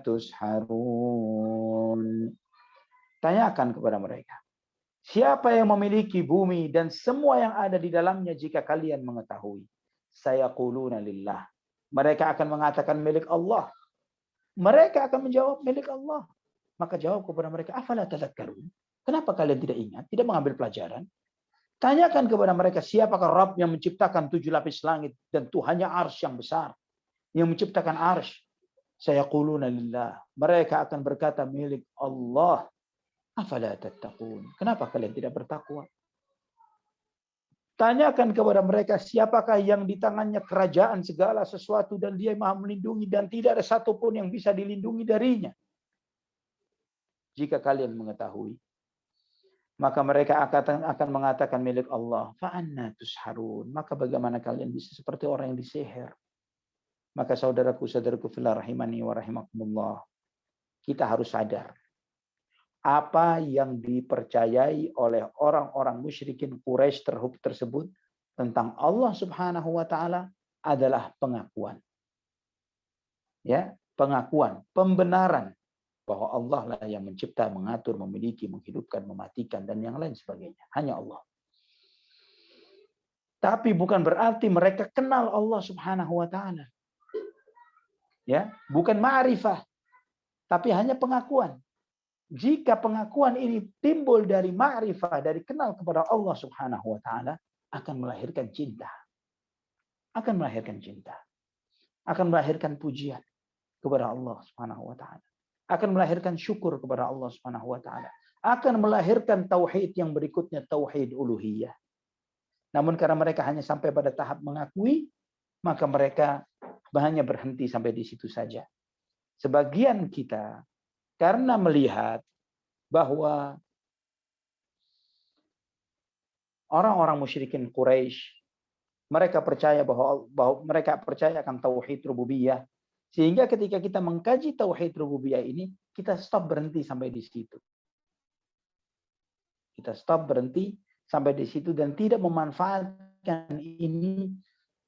تسحرون. Tanyakan kepada mereka, siapa yang memiliki bumi dan semua yang ada di dalamnya jika kalian mengetahui? Sayaquluna lillah. Mereka akan mengatakan milik Allah. Mereka akan menjawab milik Allah. Maka jawab kepada mereka, afala tadhakkarun? Kenapa kalian tidak ingat, tidak mengambil pelajaran? Tanyakan kepada mereka, siapakah Rabb yang menciptakan 7 lapis langit dan Tuhannya arsy yang besar, yang menciptakan arsy? Sayaquluna lillah. Mereka akan berkata milik Allah. Afala tattaqun? Kenapa kalian tidak bertakwa? Tanyakan kepada mereka, siapakah yang di tangannya kerajaan segala sesuatu dan dia maha melindungi dan tidak ada satupun yang bisa dilindungi darinya? Jika kalian mengetahui, maka mereka akan mengatakan milik Allah. Fa'anna tusharun. Maka bagaimana kalian bisa seperti orang yang disihir? Maka saudaraku fillah rahimani wa rahimakumullah, kita harus sadar apa yang dipercayai oleh orang-orang musyrikin Quraisy tersebut tentang Allah Subhanahu wa Ta'ala adalah pengakuan. Ya, pengakuan, pembenaran bahwa Allah lah yang mencipta, mengatur, memiliki, menghidupkan, mematikan, dan yang lain sebagainya. Hanya Allah. Tapi bukan berarti mereka kenal Allah Subhanahu wa Ta'ala. Ya, bukan ma'rifah, tapi hanya pengakuan. Jika pengakuan ini timbul dari ma'rifah, dari kenal kepada Allah Subhanahu wa Ta'ala, akan melahirkan cinta. Akan melahirkan cinta. Akan melahirkan pujian kepada Allah Subhanahu wa Ta'ala. Akan melahirkan syukur kepada Allah Subhanahu wa Ta'ala. Akan melahirkan tauhid yang berikutnya, tauhid uluhiyah. Namun karena mereka hanya sampai pada tahap mengakui, maka mereka hanya berhenti sampai di situ saja. Sebagian kita karena melihat bahwa orang-orang musyrikin Quraisy, mereka percaya bahwa mereka percaya akan tauhid rububiyah. Sehingga ketika kita mengkaji tauhid rububiyah ini, kita stop berhenti sampai di situ. Kita stop berhenti sampai di situ dan tidak memanfaatkan ini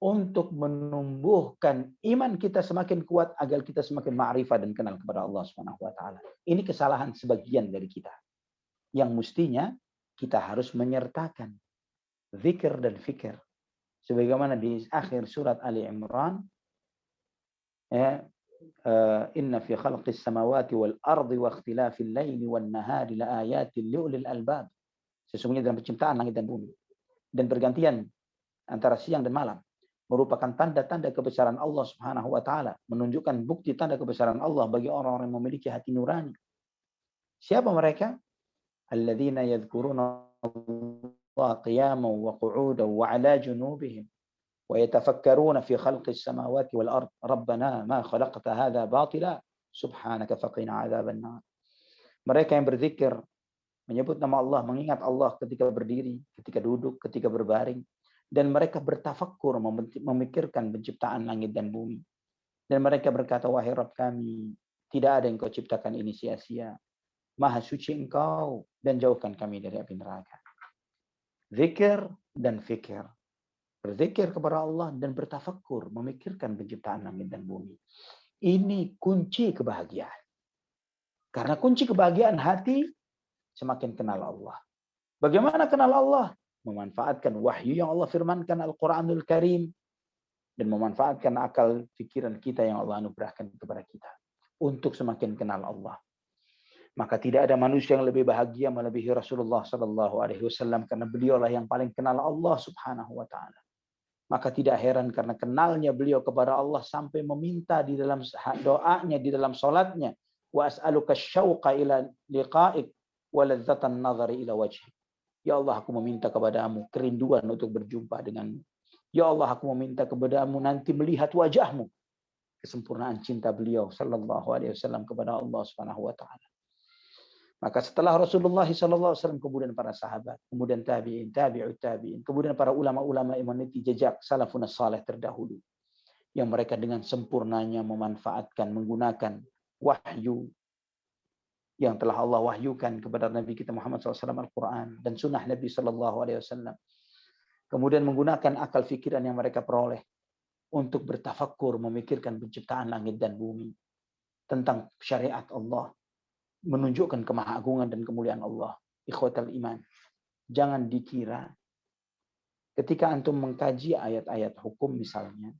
untuk menumbuhkan iman kita semakin kuat agar kita semakin ma'rifah dan kenal kepada Allah Subhanahu wa Ta'ala. Ini kesalahan sebagian dari kita. Yang mestinya kita harus menyertakan zikir dan fikir. Sebagaimana di akhir surat Ali Imran, inna fi khalqis samawati wal ardi wa ikhtilafil laili wan nahari la ayatin liulil albab. Sesungguhnya dalam penciptaan langit dan bumi dan bergantian antara siang dan malam merupakan tanda-tanda kebesaran Allah Subhanahu wa Ta'ala, menunjukkan bukti tanda kebesaran Allah bagi orang-orang yang memiliki hati nurani. Siapa mereka? Alladzina yadhkuruna Allah qiyaman wa qu'udan wa 'ala junubihim ويتفكرون في خلق السماوات والأرض ربنا ما خلقت هذا باطلا سبحانك فقنا عذاب النار. Mereka yang berzikir, menyebut nama Allah, mengingat Allah ketika berdiri, ketika duduk, ketika berbaring, dan mereka bertafakkur, memikirkan penciptaan langit dan bumi. Dan mereka berkata, wahai Rabb kami, tidak ada yang kau ciptakan ini sia-sia. Maha suci engkau dan jauhkan kami dari api neraka. Zikir dan fikir. Berzikir kepada Allah dan bertafakkur, memikirkan penciptaan langit dan bumi. Ini kunci kebahagiaan. Karena kunci kebahagiaan hati semakin kenal Allah. Bagaimana kenal Allah? Memanfaatkan wahyu yang Allah firmankan Al-Quranul Karim dan memanfaatkan akal pikiran kita yang Allah anugerahkan kepada kita untuk semakin kenal Allah. Maka tidak ada manusia yang lebih bahagia melebihi Rasulullah Sallallahu Alaihi Wasallam karena beliaulah yang paling kenal Allah Subhanahu Wa Taala. Maka tidak heran karena kenalnya beliau kepada Allah sampai meminta di dalam doanya, di dalam solatnya, wa as'aluka syauqa ila liqa'ik wa ladzatan nazari ila wajhik. Ya Allah, aku meminta kepadamu kerinduan untuk berjumpa denganmu. Ya Allah, aku meminta kepadamu nanti melihat wajahmu. Kesempurnaan cinta beliau sallallahu alaihi wasallam kepada Allah Subhanahu wa taala. Maka setelah Rasulullah sallallahu alaihi wasallam, kemudian para sahabat, kemudian tabi'in, tabi'ut tabi'in, kemudian para ulama-ulama yang meniti jejak salafun saleh terdahulu, yang mereka dengan sempurnanya memanfaatkan, menggunakan wahyu yang telah Allah wahyukan kepada Nabi kita Muhammad SAW, Al-Quran dan sunnah Nabi SAW. Kemudian menggunakan akal fikiran yang mereka peroleh untuk bertafakkur, memikirkan penciptaan langit dan bumi, tentang syariat Allah, menunjukkan kemahagungan dan kemuliaan Allah. Ikhwatal iman, jangan dikira ketika antum mengkaji ayat-ayat hukum misalnya,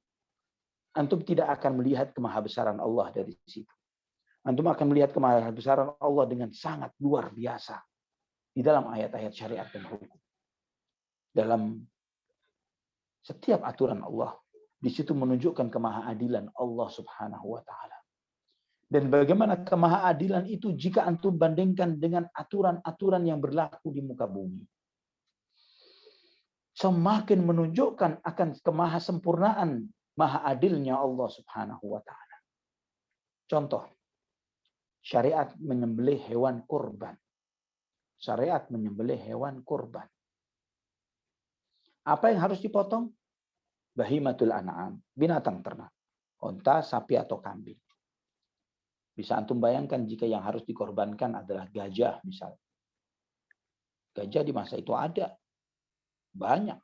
antum tidak akan melihat kemahabesaran Allah dari situ. Antum akan melihat kemahabesaran Allah dengan sangat luar biasa di dalam ayat-ayat syariat dan hukum. Dalam setiap aturan Allah, di situ menunjukkan kemahaadilan Allah Subhanahu wa taala. Dan bagaimana kemahaadilan itu jika antum bandingkan dengan aturan-aturan yang berlaku di muka bumi. Semakin menunjukkan akan kemahasempurnaan, maha adilnya Allah Subhanahu wa taala. Contoh, syariat menyembelih hewan kurban. Syariat menyembelih hewan kurban. Apa yang harus dipotong? Bahimatul an'am, binatang ternak. Unta, sapi atau kambing. Bisa antum bayangkan jika yang harus dikorbankan adalah gajah misalnya. Gajah di masa itu ada. Banyak.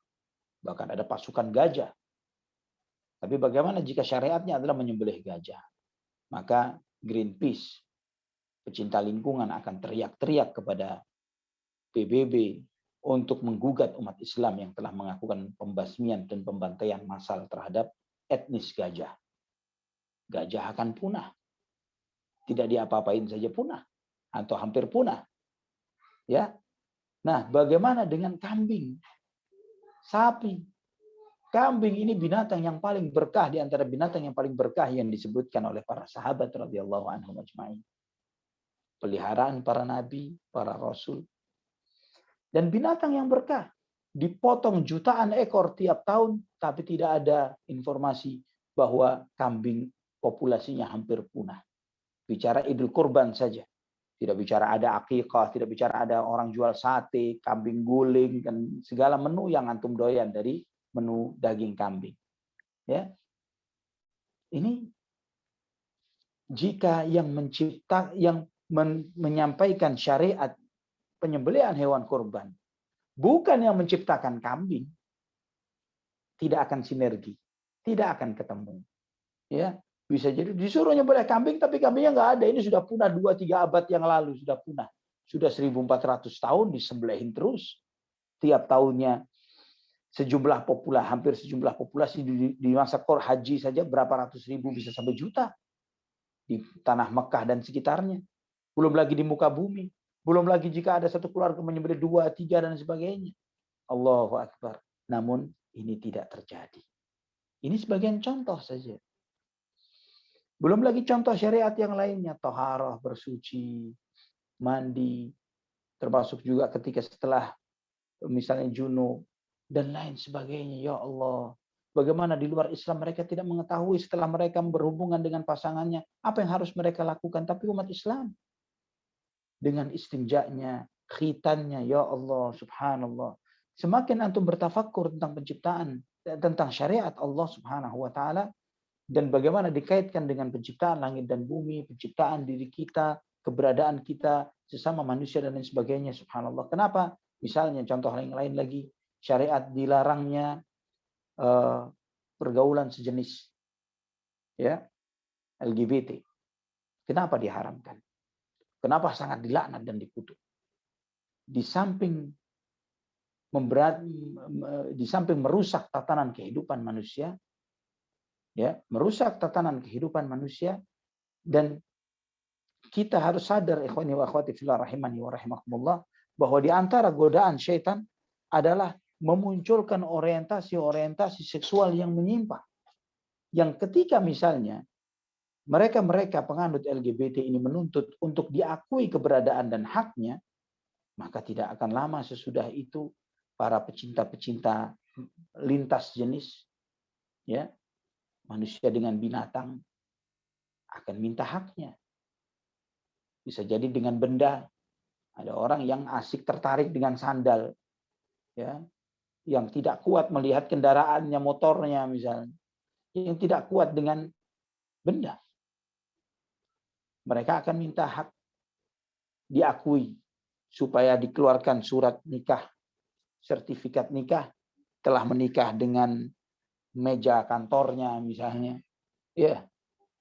Bahkan ada pasukan gajah. Tapi bagaimana jika syariatnya adalah menyembelih gajah? Maka Greenpeace, pecinta lingkungan, akan teriak-teriak kepada PBB untuk menggugat umat Islam yang telah melakukan pembasmian dan pembantaian massal terhadap etnis gajah. Gajah akan punah. Tidak diapa-apain saja punah atau hampir punah. Ya. Nah, bagaimana dengan kambing? Sapi. Kambing ini binatang yang paling berkah di antara binatang yang paling berkah yang disebutkan oleh para sahabat radhiyallahu anhum ajma'in. Peliharaan para nabi, para rasul. Dan binatang yang berkah. Dipotong jutaan ekor tiap tahun, tapi tidak ada informasi bahwa kambing populasinya hampir punah. Bicara Idul Kurban saja. Tidak bicara ada akikah, tidak bicara ada orang jual sate, kambing guling, dan segala menu yang antum doyan dari menu daging kambing. Ya. Ini jika yang menyampaikan syariat penyembelihan hewan kurban bukan yang menciptakan kambing, tidak akan sinergi, tidak akan ketemu. Ya, bisa jadi disuruh nyembelih kambing tapi kambingnya nggak ada. Ini sudah punah 2-3 abad yang lalu, sudah punah. Sudah 1400 tahun disembelihin terus. Tiap tahunnya hampir sejumlah populasi di masa haji saja berapa ratus ribu, bisa sampai juta di tanah Mekah dan sekitarnya. Belum lagi di muka bumi. Belum lagi jika ada satu keluarga menyembelih 2, 3 dan sebagainya. Allahu Akbar. Namun ini tidak terjadi. Ini sebagian contoh saja. Belum lagi contoh syariat yang lainnya. Taharah, bersuci, mandi. Termasuk juga ketika setelah misalnya junub. Dan lain sebagainya. Ya Allah. Bagaimana di luar Islam mereka tidak mengetahui setelah mereka berhubungan dengan pasangannya. Apa yang harus mereka lakukan. Tapi umat Islam. Dengan istinjanya, khitannya. Ya Allah, subhanallah. Semakin antum bertafakkur tentang penciptaan. Tentang syariat Allah subhanahu wa ta'ala. dan bagaimana dikaitkan dengan penciptaan langit dan bumi, penciptaan diri kita, keberadaan kita sesama manusia dan lain sebagainya. Subhanallah. Kenapa? Misalnya contoh yang lain lagi, syariat dilarangnya pergaulan sejenis, ya, LGBT. Kenapa diharamkan? Kenapa sangat dilaknat dan dikutuk? Di samping merusak tatanan kehidupan manusia, ya, merusak tatanan kehidupan manusia, dan kita harus sadar, ikhwani wa akhwati fillah rahimani wa rahimakumullah, bahwa di antara godaan syaitan adalah memunculkan orientasi seksual yang menyimpang. Yang ketika misalnya mereka penganut LGBT ini menuntut untuk diakui keberadaan dan haknya, maka tidak akan lama sesudah itu para pecinta-pecinta lintas jenis, ya, manusia dengan binatang, akan minta haknya. Bisa jadi dengan benda. Ada orang yang asik tertarik dengan sandal, ya, yang tidak kuat melihat kendaraannya, motornya misalnya, yang tidak kuat dengan benda. Mereka akan minta hak diakui supaya dikeluarkan surat nikah, sertifikat nikah, telah menikah dengan meja kantornya misalnya, ya,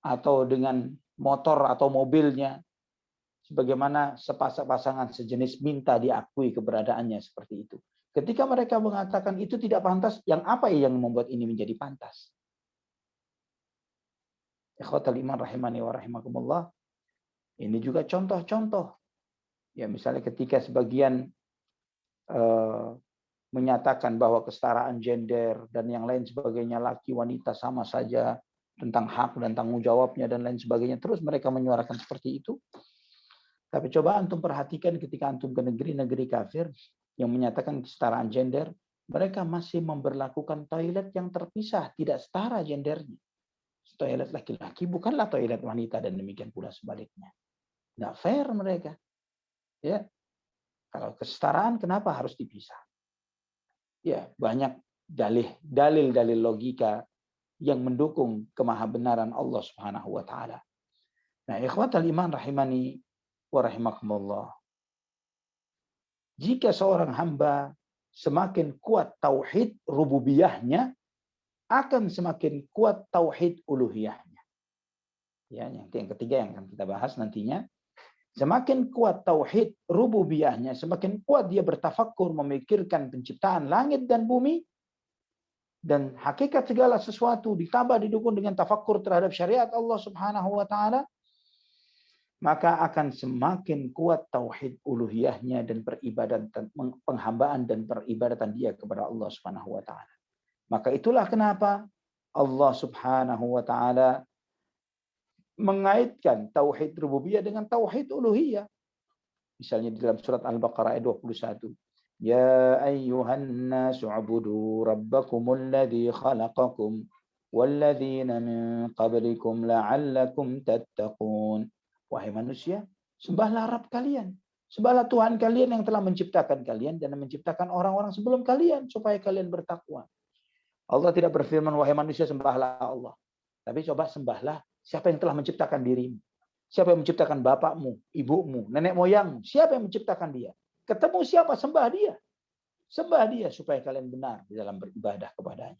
atau dengan motor atau mobilnya, sebagaimana pasangan sejenis minta diakui keberadaannya seperti itu. Ketika mereka mengatakan itu tidak pantas, yang apa yang membuat ini menjadi pantas? Ikhwatal iman rahimani wa rahimakumullah. Ini juga contoh-contoh. Ya, misalnya ketika sebagian menyatakan bahwa kesetaraan gender dan yang lain sebagainya, laki wanita sama saja, tentang hak dan tanggung jawabnya dan lain sebagainya, terus mereka menyuarakan seperti itu. Tapi coba antum perhatikan ketika antum ke negeri-negeri kafir yang menyatakan kesetaraan gender, mereka masih memberlakukan toilet yang terpisah, tidak setara gendernya. Toilet laki-laki bukanlah toilet wanita dan demikian pula sebaliknya. Nggak fair mereka. Ya, kalau kesetaraan kenapa harus dipisah? Ya, banyak dalil-dalil logika yang mendukung kemahabenaran Allah Subhanahu wa taala. Nah, ikhwatal iman rahimani wa rahimakumullah. Jika seorang hamba semakin kuat tauhid rububiyahnya, akan semakin kuat tauhid uluhiyahnya. Ya, yang ketiga yang akan kita bahas nantinya. Semakin kuat tauhid rububiyahnya, semakin kuat dia bertafakkur memikirkan penciptaan langit dan bumi dan hakikat segala sesuatu, ditambah didukung dengan tafakkur terhadap syariat Allah Subhanahu wa taala, maka akan semakin kuat tauhid uluhiyahnya dan peribadatan, penghambaan dan peribadatan dia kepada Allah Subhanahu wa taala. Maka itulah kenapa Allah Subhanahu wa taala mengaitkan tauhid rububiyah dengan tauhid uluhiyah. Misalnya di dalam surat Al-Baqarah ayat 21. Ya ayyuhan nasu ubudu rabbakumul ladzi khalaqakum walladzina min qablikum la'allakum tattaqun. Wahai manusia, sembahlah Rabb kalian. Sembahlah Tuhan kalian yang telah menciptakan kalian dan menciptakan orang-orang sebelum kalian supaya kalian bertakwa. Allah tidak berfirman, wahai manusia sembahlah Allah. Tapi coba sembahlah siapa yang telah menciptakan dirimu. Siapa yang menciptakan bapakmu, ibumu, nenek moyangmu. Siapa yang menciptakan dia. Ketemu siapa, sembah dia. Sembah dia supaya kalian benar di dalam beribadah kepadanya.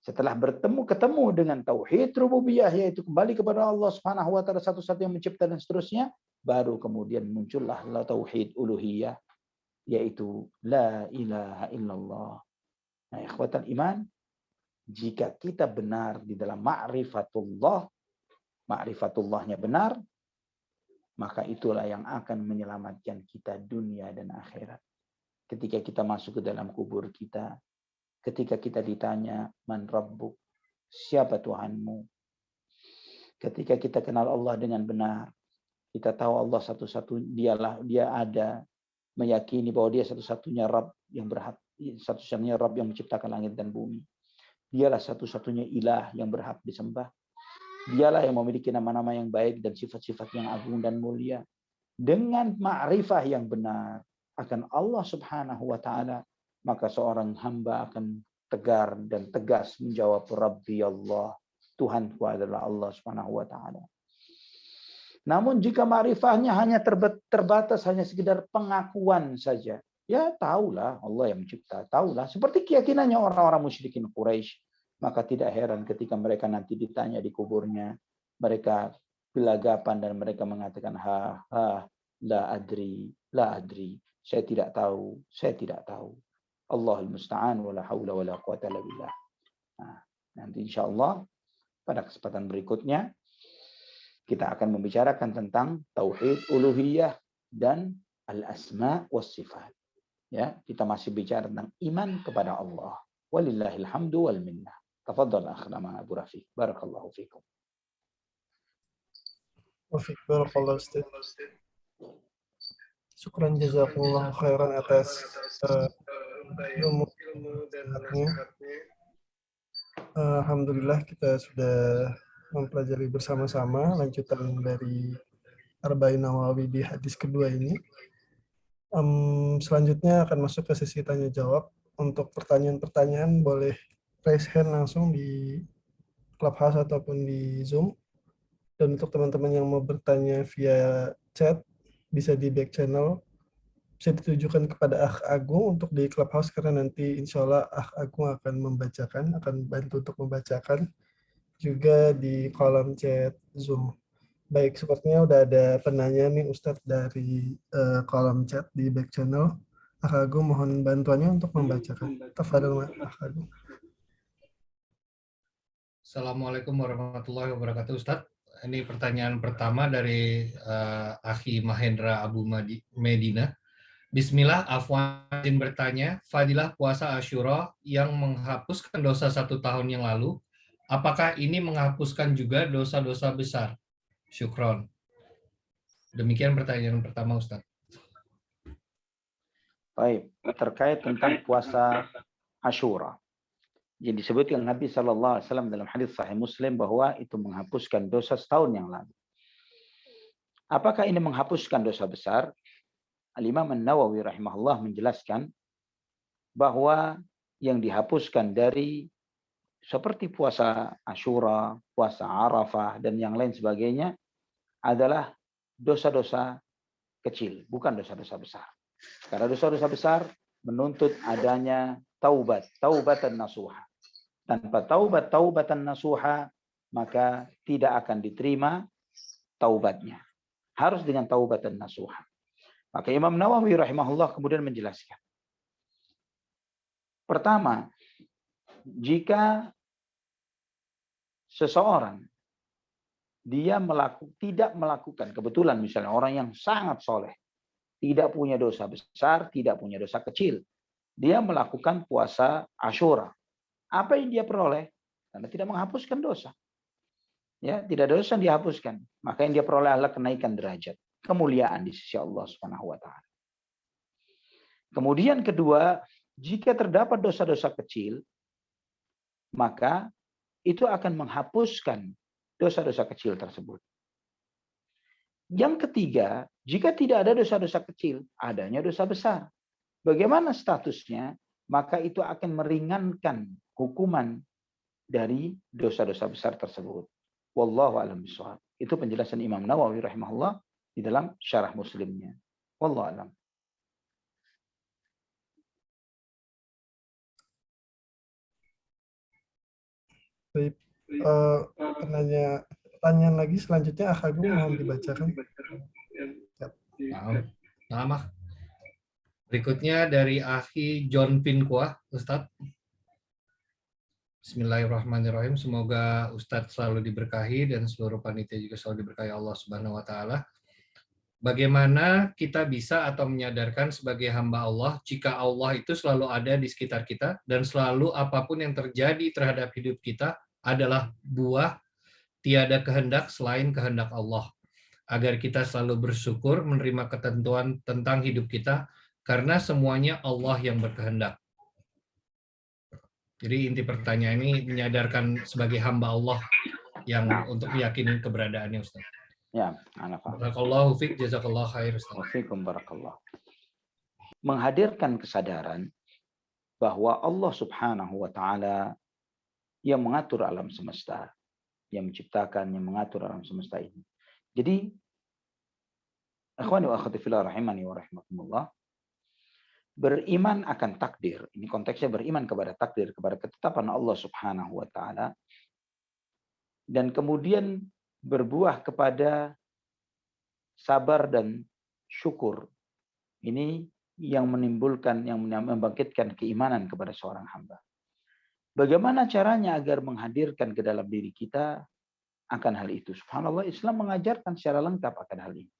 Setelah ketemu dengan tauhid rububiyah, yaitu kembali kepada Allah Subhanahu wa taala satu-satu yang mencipta dan seterusnya, baru kemudian muncullah tauhid uluhiyah, yaitu la ilaha illallah. Nah, ikhwatan iman, jika kita benar di dalam ma'rifatullahnya benar, maka itulah yang akan menyelamatkan kita dunia dan akhirat. Ketika kita masuk ke dalam kubur kita, ketika kita ditanya, man rabbuk, siapa Tuhanmu? Ketika kita kenal Allah dengan benar, kita tahu Allah satu-satu, dia ada, meyakini bahwa dia satu-satunya Rabb yang berhak, satu-satunya Rabb yang menciptakan langit dan bumi. Dialah satu-satunya ilah yang berhak disembah. Dialah yang memiliki nama-nama yang baik dan sifat-sifat yang agung dan mulia. Dengan ma'rifah yang benar akan Allah Subhanahu wa taala, maka seorang hamba akan tegar dan tegas menjawab Rabbi Allah. Tuhanku adalah Allah Subhanahu wa taala. Namun jika ma'rifahnya hanya terbatas hanya sekedar pengakuan saja, ya tahulah Allah yang mencipta, tahulah seperti keyakinannya orang-orang musyrikin Quraisy, maka tidak heran ketika mereka nanti ditanya di kuburnya, mereka gelagapan dan mereka mengatakan la adri, saya tidak tahu, saya tidak tahu. Allahul musta'an wala haula wala quwata illa billah. Nah, nanti insyaallah pada kesempatan berikutnya kita akan membicarakan tentang tauhid uluhiyah dan al-asma was sifat. Ya, kita masih bicara tentang iman kepada Allah. Walillahil hamdu wal minnah. Tafadhal akhna Abu Rafiq. Barakallahu fikum. Wafiq, barakallahu Ustaz. Syukran jazakumullah khairan atas ilmu dan nasihatnya. Alhamdulillah kita sudah mempelajari bersama-sama lanjutan dari Arba'in Nawawi di hadis kedua ini. Selanjutnya akan masuk ke sesi tanya jawab. Untuk pertanyaan-pertanyaan boleh raise hand langsung di Clubhouse ataupun di Zoom. Dan untuk teman-teman yang mau bertanya via chat bisa di back channel, bisa ditujukan kepada Akh Agung untuk di Clubhouse karena nanti insya Allah Akh Agung akan membacakan, akan bantu untuk membacakan juga di kolom chat Zoom. Baik, sepertinya udah ada penanya nih Ustadz dari kolom chat di back channel. Akh Agung mohon bantuannya untuk membacakan. Tafadhol Akh Agung. Assalamualaikum warahmatullahi wabarakatuh Ustadz. Ini pertanyaan pertama dari Akhi Mahendra Abu Medina. Bismillah, Afwan bertanya, fadilah puasa Asyura yang menghapuskan dosa 1 tahun yang lalu, apakah ini menghapuskan juga dosa-dosa besar? Syukron. Demikian pertanyaan pertama, Ustaz. Baik, terkait tentang puasa Asyura. Jadi disebutkan Nabi SAW dalam hadis Sahih Muslim bahwa itu menghapuskan dosa setahun yang lalu. Apakah ini menghapuskan dosa besar? Al-Imam An-Nawawi rahimahullah menjelaskan bahwa yang dihapuskan dari seperti puasa Asyura, puasa Arafah, dan yang lain sebagainya adalah dosa-dosa kecil, bukan dosa-dosa besar. Karena dosa-dosa besar menuntut adanya taubatan nasuha. Tanpa taubatan nasuha, maka tidak akan diterima taubatnya. Harus dengan taubatan nasuha. Maka Imam Nawawi rahimahullah kemudian menjelaskan. Pertama, jika seseorang dia tidak melakukan, kebetulan misalnya orang yang sangat soleh, tidak punya dosa besar, tidak punya dosa kecil, dia melakukan puasa Asyura. Apa yang dia peroleh? Karena tidak menghapuskan dosa. Ya, tidak ada dosa yang dihapuskan. Maka yang dia peroleh adalah kenaikan derajat, kemuliaan di sisi Allah Subhanahu wa taala. Kemudian kedua, jika terdapat dosa-dosa kecil, maka itu akan menghapuskan dosa-dosa kecil tersebut. Yang ketiga, jika tidak ada dosa-dosa kecil, adanya dosa besar. Bagaimana statusnya? Maka itu akan meringankan hukuman dari dosa-dosa besar tersebut. Wallahu a'lam bishawab. Itu penjelasan Imam Nawawi rahimahullah di dalam syarah Muslimnya. Wallahu a'lam. Baik, pertanyaan lagi selanjutnya Akh Agung mohon dibacakan. Nah, berikutnya dari Akhi John Pinkuah, Ustadz. Bismillahirrahmanirrahim. Semoga Ustadz selalu diberkahi dan seluruh panitia juga selalu diberkahi Allah Subhanahu wa taala. Bagaimana kita bisa atau menyadarkan sebagai hamba Allah jika Allah itu selalu ada di sekitar kita dan selalu apapun yang terjadi terhadap hidup kita adalah buah tiada kehendak selain kehendak Allah. Agar kita selalu bersyukur menerima ketentuan tentang hidup kita karena semuanya Allah yang berkehendak. Jadi inti pertanyaan ini menyadarkan sebagai hamba Allah yang untuk meyakini keberadaannya, Ustaz. Ya, ana paham. Barakallahu fiik, jazakallahu khair, Ustaz. Wafikum barakallah. Menghadirkan kesadaran bahwa Allah Subhanahu wa taala yang mengatur alam semesta, yang menciptakan, yang mengatur alam semesta ini. Jadi, akhwani wa akhwati fillah rahimani wa rahimakumullah, beriman akan takdir. Ini konteksnya beriman kepada takdir, kepada ketetapan Allah Subhanahu wa taala. Dan kemudian berbuah kepada sabar dan syukur. Ini yang menimbulkan, yang membangkitkan keimanan kepada seorang hamba. Bagaimana caranya agar menghadirkan ke dalam diri kita akan hal itu? Subhanallah, Islam mengajarkan secara lengkap akan hal ini.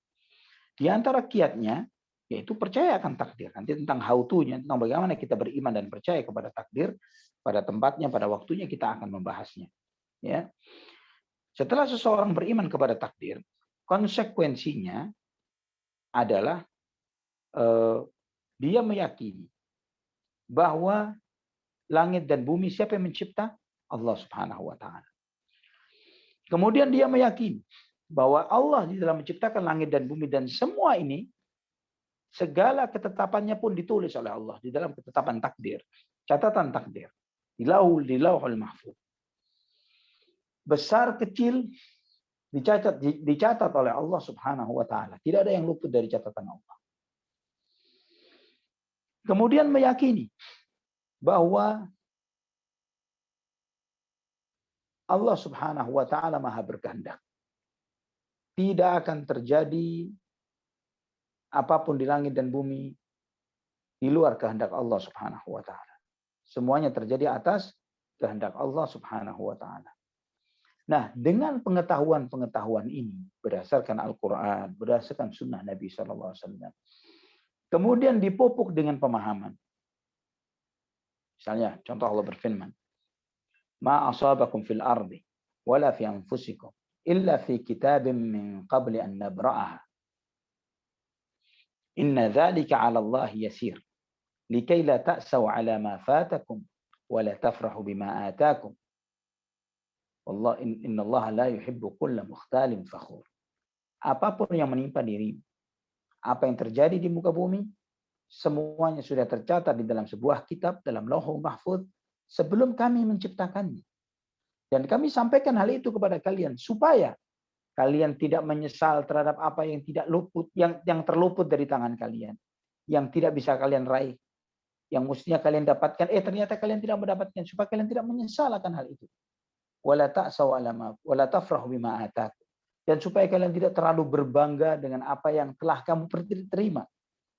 Di antara kiatnya, yaitu percaya akan takdir. Nanti tentang how to-nya, tentang bagaimana kita beriman dan percaya kepada takdir, pada tempatnya, pada waktunya kita akan membahasnya. Ya. Setelah seseorang beriman kepada takdir, konsekuensinya adalah dia meyakini bahwa langit dan bumi siapa yang mencipta? Allah Subhanahu wa taala. Kemudian dia meyakini bahwa Allah di dalam menciptakan langit dan bumi dan semua ini, segala ketetapannya pun ditulis oleh Allah di dalam ketetapan takdir, catatan takdir, di lauhul mahfuz. Besar kecil dicatat oleh Allah Subhanahu wa taala. Tidak ada yang luput dari catatan Allah. Kemudian meyakini bahwa Allah Subhanahu wa taala Maha berkehendak. Tidak akan terjadi apapun di langit dan bumi di luar kehendak Allah Subhanahu wa taala. Semuanya terjadi atas kehendak Allah Subhanahu wa taala. Nah, dengan pengetahuan-pengetahuan ini berdasarkan Al-Qur'an, berdasarkan sunnah Nabi SAW, kemudian dipupuk dengan pemahaman. Misalnya, contoh Allah berfirman, "Ma asabakum fil ardi wala fi anfusikum illa fi kitabim min qabli an nabra'aha. Inna dzalika 'ala Allah yasir. Likai la ta'saw 'ala ma fatakum wa la tafrahu bima atakum. Wallah innallaha la yuhibbu kulla mukhtalin fakhur." Apapun yang menimpa dirimu, apa yang terjadi di muka bumi, semuanya sudah tercatat di dalam sebuah kitab, dalam lauhul mahfuz, sebelum kami menciptakannya. Dan kami sampaikan hal itu kepada kalian, supaya kalian tidak menyesal terhadap apa yang tidak luput, yang terluput dari tangan kalian, yang tidak bisa kalian raih, yang mestinya kalian dapatkan, ternyata kalian tidak mendapatkan, supaya kalian tidak menyesal akan hal itu. Wala ta'saw 'ala ma wala tafrahu bima atakum. Dan supaya kalian tidak terlalu berbangga dengan apa yang telah kamu terima.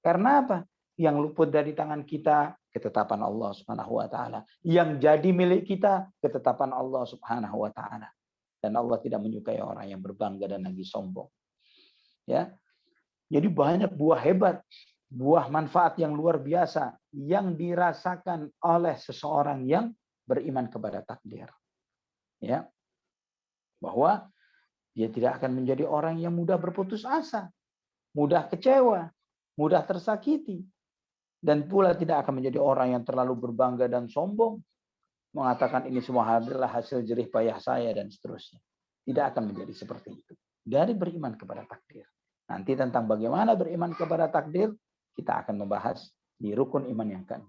Karena apa? Yang luput dari tangan kita, ketetapan Allah Subhanahu wa taala. Yang jadi milik kita, ketetapan Allah Subhanahu wa taala. Dan Allah tidak menyukai orang yang berbangga dan lagi sombong. Ya. Jadi banyak buah hebat, buah manfaat yang luar biasa yang dirasakan oleh seseorang yang beriman kepada takdir. Ya. Bahwa dia tidak akan menjadi orang yang mudah berputus asa, mudah kecewa, mudah tersakiti, dan pula tidak akan menjadi orang yang terlalu berbangga dan sombong, mengatakan ini semua adalah hasil jerih payah saya dan seterusnya. Tidak akan menjadi seperti itu. Dari beriman kepada takdir. Nanti tentang bagaimana beriman kepada takdir, kita akan membahas di rukun iman yang ke-6.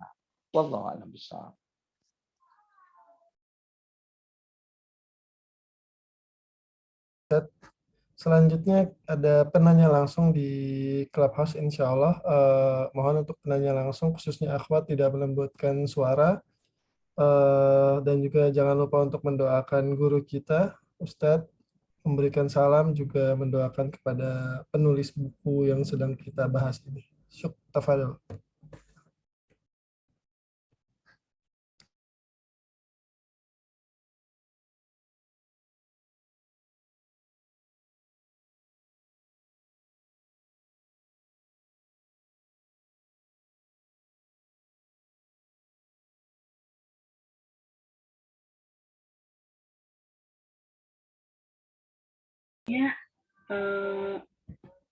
Wallahu a'lam bishawab. Selanjutnya ada penanya langsung di Clubhouse, insya Allah. Mohon untuk penanya langsung, khususnya akhwat tidak melembutkan suara. Dan juga jangan lupa untuk mendoakan guru kita, Ustadz, memberikan salam, juga mendoakan kepada penulis buku yang sedang kita bahas ini. Tafadhol.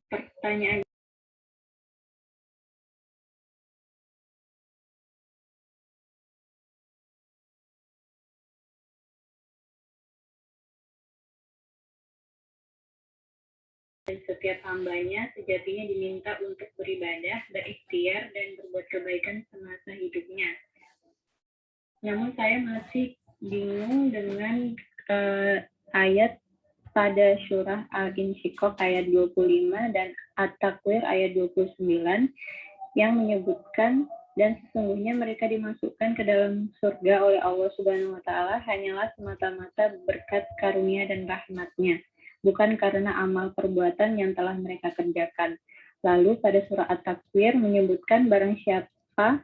Pertanyaan dan setiap hambanya sejatinya diminta untuk beribadah, berikhtiar, dan berbuat kebaikan semasa hidupnya. Namun saya masih bingung dengan ayat pada surah Al-Insyiqaq ayat 25 dan At-Takwir ayat 29 yang menyebutkan dan sesungguhnya mereka dimasukkan ke dalam surga oleh Allah Subhanahu wa taala hanyalah semata-mata berkat karunia dan rahmat-Nya, bukan karena amal perbuatan yang telah mereka kerjakan. Lalu pada surah At-Takwir menyebutkan barang siapa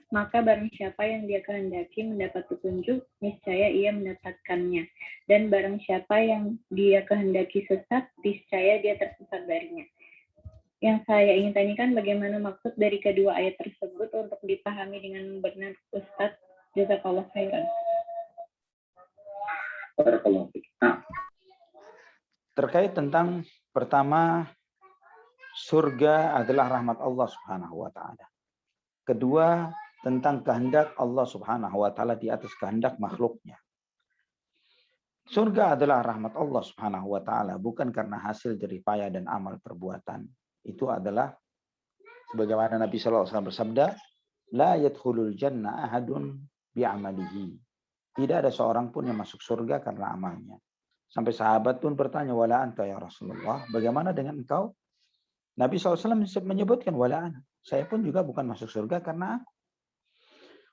yang dia kehendaki mendapat petunjuk, niscaya ia mendapatkannya. Dan barang siapa yang dia kehendaki sesat, niscaya dia tersesat darinya. Yang saya ingin tanyakan bagaimana maksud dari kedua ayat tersebut untuk dipahami dengan benar, Ustaz. Jazakallah khairan. Terkait tentang pertama, surga adalah rahmat Allah Subhanahu wa taala. Kedua, tentang kehendak Allah Subhanahu wa taala di atas kehendak makhluknya. Surga adalah rahmat Allah Subhanahu wa taala, bukan karena hasil jerih payah dan amal perbuatan. Itu adalah sebagaimana Nabi sallallahu alaihi wasallam bersabda, la yadkhulul jannah ahadun bi'amalihi. Tidak ada seorang pun yang masuk surga karena amalnya. Sampai sahabat pun bertanya, wala anta ya Rasulullah, bagaimana dengan engkau? Nabi SAW menyebutkan, wala ana. Saya pun juga bukan masuk surga karena aku.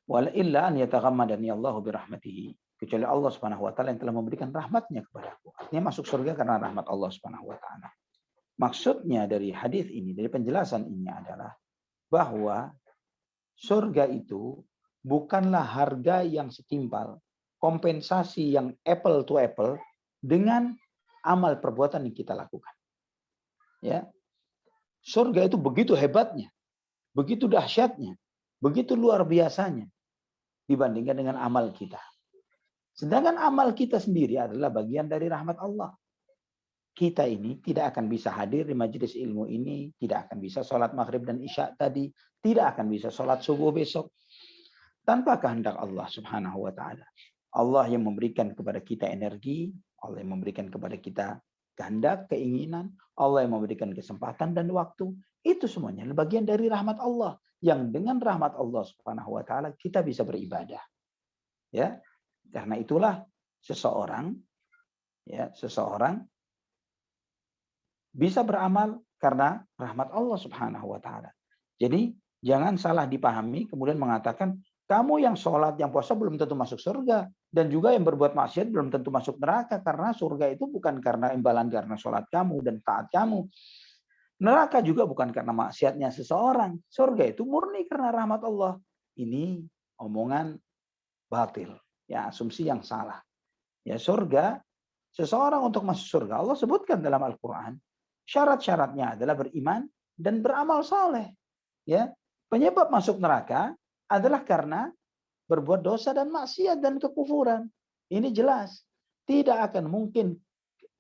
Wala illa an yataghammadani Allahu birahmatihi. Kecuali Allah Subhanahu wa taala yang telah memberikan rahmatnya kepadaku. Artinya masuk surga karena rahmat Allah Subhanahu wa taala. Maksudnya dari hadis ini, dari penjelasan ini adalah bahwa surga itu bukanlah harga yang setimpal, kompensasi yang apple to apple dengan amal perbuatan yang kita lakukan. Ya. Surga itu begitu hebatnya, begitu dahsyatnya, begitu luar biasanya dibandingkan dengan amal kita. Sedangkan amal kita sendiri adalah bagian dari rahmat Allah. Kita ini tidak akan bisa hadir di majelis ilmu ini, tidak akan bisa sholat maghrib dan isya tadi, tidak akan bisa sholat subuh besok tanpa kehendak Allah Subhanahu wa taala. Allah yang memberikan kepada kita energi, Allah yang memberikan kepada kita kehendak, keinginan, Allah yang memberikan kesempatan dan waktu. Itu semuanya bagian dari rahmat Allah, yang dengan rahmat Allah Subhanahu wa taala kita bisa beribadah. Ya. Karena itulah seseorang bisa beramal karena rahmat Allah Subhanahu wa taala. Jadi jangan salah dipahami kemudian mengatakan kamu yang sholat, yang puasa belum tentu masuk surga, dan juga yang berbuat maksiat belum tentu masuk neraka, karena surga itu bukan karena imbalan karena sholat kamu dan taat kamu. Neraka juga bukan karena maksiatnya seseorang. Surga itu murni karena rahmat Allah. Ini omongan batil, ya, asumsi yang salah. Ya, surga, seseorang untuk masuk surga, Allah sebutkan dalam Al-Quran, syarat-syaratnya adalah beriman dan beramal saleh. Ya, penyebab masuk neraka adalah karena berbuat dosa dan maksiat dan kekufuran. Ini jelas. Tidak akan mungkin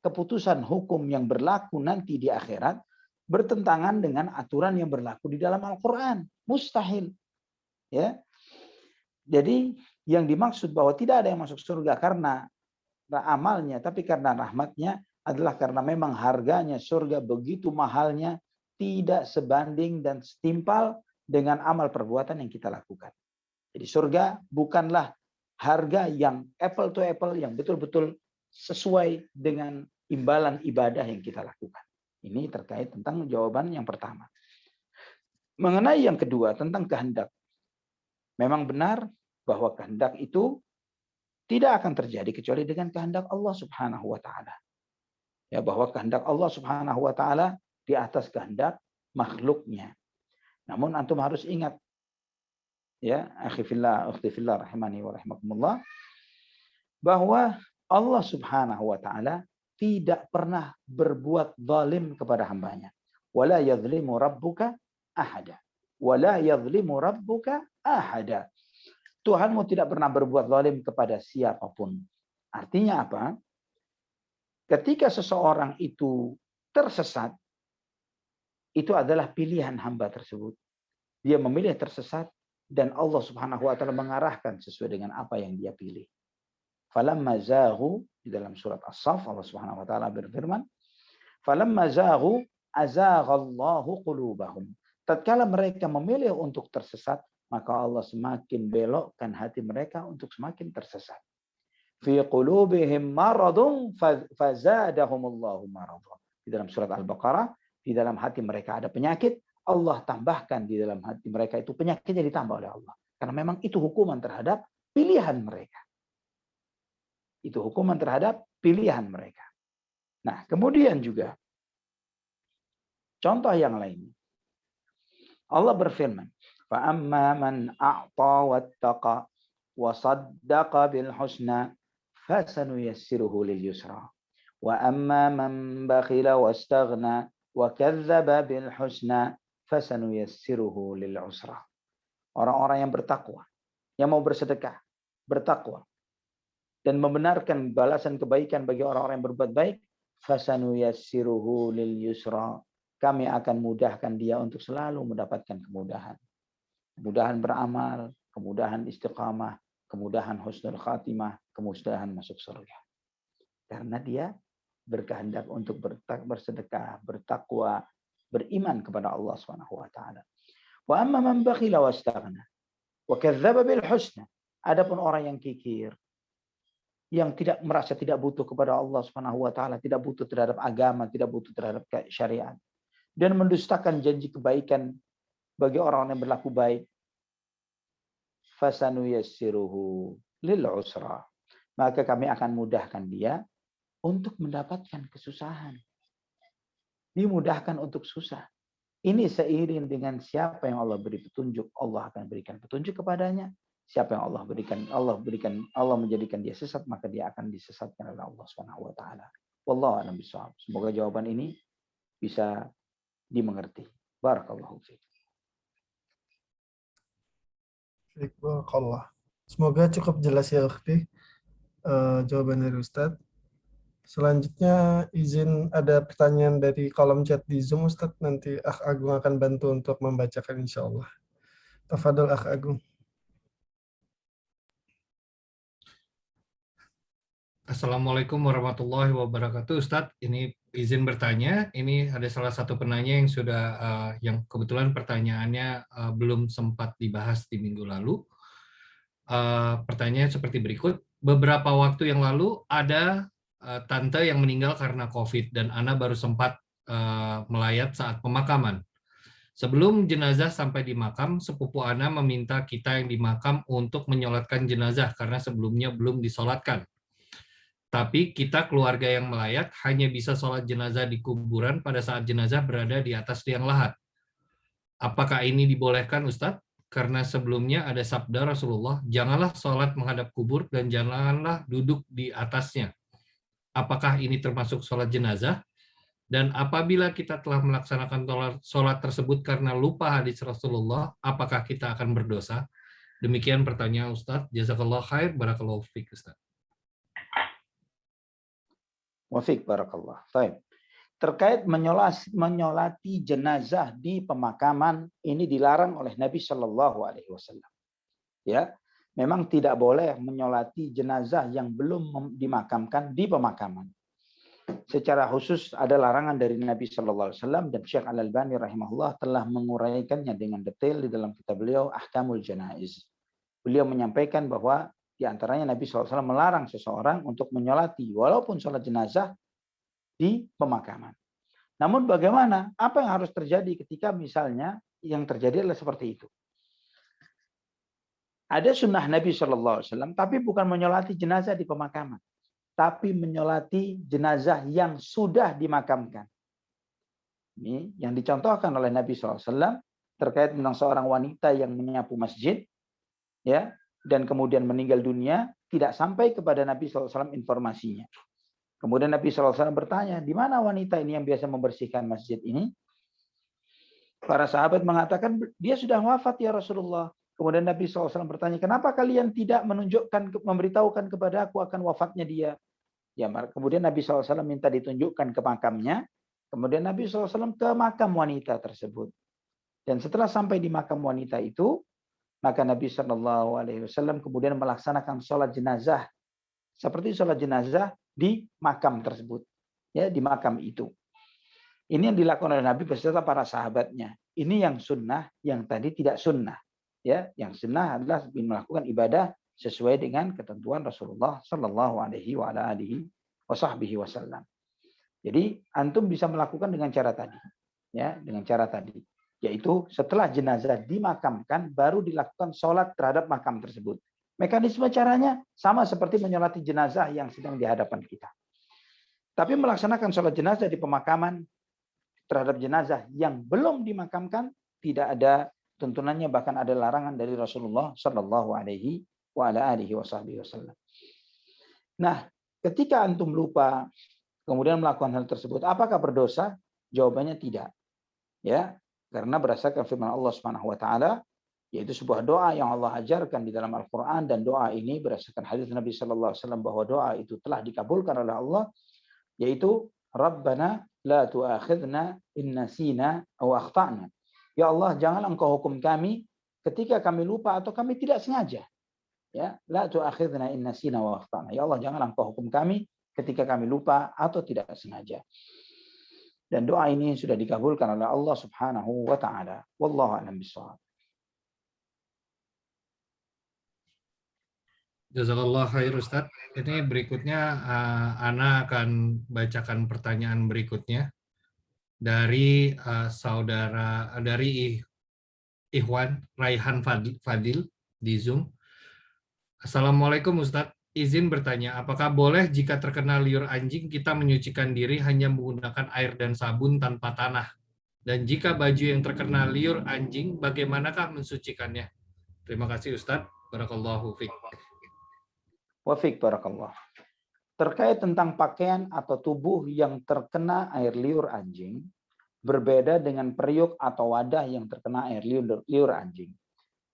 keputusan hukum yang berlaku nanti di akhirat bertentangan dengan aturan yang berlaku di dalam Al-Quran. Mustahil. Ya. Jadi yang dimaksud bahwa tidak ada yang masuk surga karena amalnya, tapi karena rahmatnya adalah karena memang harganya surga begitu mahalnya, tidak sebanding dan setimpal dengan amal perbuatan yang kita lakukan. Jadi surga bukanlah harga yang apple to apple, yang betul-betul sesuai dengan imbalan ibadah yang kita lakukan. Ini terkait tentang jawaban yang pertama. Mengenai yang kedua tentang kehendak. Memang benar bahwa kehendak itu tidak akan terjadi kecuali dengan kehendak Allah Subhanahu wa taala. Ya, bahwa kehendak Allah Subhanahu wa taala di atas kehendak makhluknya. Namun antum harus ingat, ya, akhi fillah, ukhti fillah rahimani wa rahimakumullah, bahwa Allah Subhanahu wa taala tidak pernah berbuat zalim kepada hambanya. Wala yadhlimu rabbuka ahada. Wala yadhlimu rabbuka ahada. Tuhanmu tidak pernah berbuat zalim kepada siapapun. Artinya apa? Ketika seseorang itu tersesat, itu adalah pilihan hamba tersebut. Dia memilih tersesat dan Allah Subhanahu wa taala mengarahkan sesuai dengan apa yang dia pilih. Falamma zaghu, di dalam surat As-Saff Allah Subhanahu wa taala berfirman, falamma zaghu azaghallahu qulubahum. Tatkala mereka memilih untuk tersesat, maka Allah semakin belokkan hati mereka untuk semakin tersesat. fi qulubihim maradun fazadahumullahu maradun. Di dalam surat Al-Baqarah, di dalam hati mereka ada penyakit, Allah tambahkan di dalam hati mereka itu penyakitnya ditambah oleh Allah. Karena memang itu hukuman terhadap pilihan mereka. Itu hukuman terhadap pilihan mereka. Nah, kemudian juga contoh yang lain. Allah berfirman, فَأَمَّا مَنْ أَعْطَى وَاتَّقَى وَصَدَّقَ بِالْحُسْنَى فَسَنُيَسِّرُهُ لِلْيُسْرَى وَأَمَّا مَنْ بَخِلَ وَاسْتَغْنَى وَكَذَّبَ بِالْحُسْنَى فَسَنُيَسِّرُهُ لِلْعُسْرَى. Orang-orang yang bertakwa, yang mau bersedekah, bertakwa, dan membenarkan balasan kebaikan bagi orang-orang yang berbuat baik, fasanuyassiruhu lil yusra. Kami akan mudahkan dia untuk selalu mendapatkan kemudahan. Kemudahan beramal, kemudahan istiqamah, kemudahan husnul khatimah, kemudahan masuk surga. Karena dia berkehendak untuk bersedekah, bertakwa, beriman kepada Allah Subhanahu wa taala. Wa amma man bakhila wastaghna wa kadzdzaba bil husna. Adapun orang yang kikir, yang tidak merasa tidak butuh kepada Allah Subhanahu wa taala, tidak butuh terhadap agama, tidak butuh terhadap syariat, dan mendustakan janji kebaikan bagi orang yang berlaku baik, fasanuyassiruhu lil usra. Maka kami akan mudahkan dia untuk mendapatkan kesusahan. Dimudahkan untuk susah. Ini seiring dengan siapa yang Allah beri petunjuk, Allah akan berikan petunjuk kepadanya. Siapa yang Allah menjadikan dia sesat, maka dia akan disesatkan oleh Allah Subhanahu wa taala. Wallahu a'lam bishawab. Semoga jawaban ini bisa dimengerti. Barakallahu fiik. Barakallah. Semoga cukup jelas ya Ukhti jawaban dari Ustadz. Selanjutnya izin ada pertanyaan dari kolom chat di Zoom Ustadz. Nanti Akh Agung akan bantu untuk membacakan insya Allah. Tafadhol Akh Agung. Assalamualaikum warahmatullahi wabarakatuh. Ustadz, ini izin bertanya. Ini ada salah satu penanya yang sudah yang kebetulan pertanyaannya belum sempat dibahas di minggu lalu. Pertanyaan seperti berikut. Beberapa waktu yang lalu ada tante yang meninggal karena COVID dan Ana baru sempat melayat saat pemakaman. Sebelum jenazah sampai di makam, sepupu Ana meminta kita yang di makam untuk menyolatkan jenazah karena sebelumnya belum disolatkan. Tapi kita keluarga yang melayat hanya bisa sholat jenazah di kuburan pada saat jenazah berada di atas liang lahat. Apakah ini dibolehkan Ustadz? Karena sebelumnya ada sabda Rasulullah, janganlah sholat menghadap kubur dan janganlah duduk di atasnya. Apakah ini termasuk sholat jenazah? Dan apabila kita telah melaksanakan sholat tersebut karena lupa hadis Rasulullah, apakah kita akan berdosa? Demikian pertanyaan Ustadz. Jazakallah khair, barakallahu fiik Ustadz. Wafiq barakallah. Baik. Terkait menyolati jenazah di pemakaman, ini dilarang oleh Nabi Shallallahu Alaihi Wasallam. Ya, memang tidak boleh menyolati jenazah yang belum dimakamkan di pemakaman. Secara khusus ada larangan dari Nabi Shallallahu Alaihi Wasallam dan Syekh Al-Albani rahimahullah telah menguraikannya dengan detail di dalam kitab beliau Ahkamul Janaiz. Beliau menyampaikan bahwa di antaranya Nabi SAW melarang seseorang untuk menyolati walaupun sholat jenazah di pemakaman. Namun bagaimana? Apa yang harus terjadi ketika misalnya yang terjadi adalah seperti itu? Ada sunnah Nabi SAW, tapi bukan menyolati jenazah di pemakaman, tapi menyolati jenazah yang sudah dimakamkan. Ini yang dicontohkan oleh Nabi SAW terkait tentang seorang wanita yang menyapu masjid, ya. Dan kemudian meninggal dunia, tidak sampai kepada Nabi SAW informasinya. Kemudian Nabi SAW bertanya, di mana wanita ini yang biasa membersihkan masjid ini? Para sahabat mengatakan, dia sudah wafat ya Rasulullah. Kemudian Nabi SAW bertanya, kenapa kalian tidak memberitahukan kepada aku akan wafatnya dia? Ya, kemudian Nabi SAW minta ditunjukkan ke makamnya. Kemudian Nabi SAW ke makam wanita tersebut. Dan setelah sampai di makam wanita itu, maka Nabi SAW kemudian melaksanakan sholat jenazah seperti sholat jenazah di makam tersebut, ya di makam itu. Ini yang dilakukan oleh Nabi beserta para sahabatnya. Ini yang sunnah, yang tadi tidak sunnah. Ya, yang sunnah adalah melakukan ibadah sesuai dengan ketentuan Rasulullah Shallallahu Alaihi Wasallam. Jadi antum bisa melakukan dengan cara tadi, ya, dengan cara tadi, yaitu setelah jenazah dimakamkan baru dilakukan sholat terhadap makam tersebut. Mekanisme caranya sama seperti menyolati jenazah yang sedang di hadapan kita. Tapi melaksanakan sholat jenazah di pemakaman terhadap jenazah yang belum dimakamkan tidak ada tuntunannya, bahkan ada larangan dari Rasulullah Shallallahu Alaihi Wasallam. Nah, ketika antum lupa kemudian melakukan hal tersebut, apakah berdosa? Jawabannya tidak. Ya, karena berdasarkan firman Allah Subhanahu wa taala, yaitu sebuah doa yang Allah ajarkan di dalam Al-Qur'an, dan doa ini berdasarkan hadis Nabi sallallahu alaihi wasallam bahwa doa itu telah dikabulkan oleh Allah, yaitu Rabbana la tu'akhidna in nasina aw akhtana. Ya Allah, jangan Engkau hukum kami ketika kami lupa atau kami tidak sengaja. Ya, la tu'akhidna in nasina wa akhtana. Ya Allah, jangan Engkau hukum kami ketika kami lupa atau tidak sengaja. Dan doa ini sudah dikabulkan oleh Allah Subhanahu wa taala. Wallahu a'lam bishawab. Jazakallah khair Ustaz. Ini berikutnya Ana akan bacakan pertanyaan berikutnya dari Ikhwan Raihan Fadil di Zoom. Assalamualaikum Ustaz. Izin bertanya, apakah boleh jika terkena liur anjing kita menyucikan diri hanya menggunakan air dan sabun tanpa tanah? Dan jika baju yang terkena liur anjing, bagaimanakah mensucikannya? Terima kasih Ustaz. Barakallahu fiik. Wa fiik barakallah. Terkait tentang pakaian atau tubuh yang terkena air liur anjing, berbeda dengan periuk atau wadah yang terkena air liur anjing.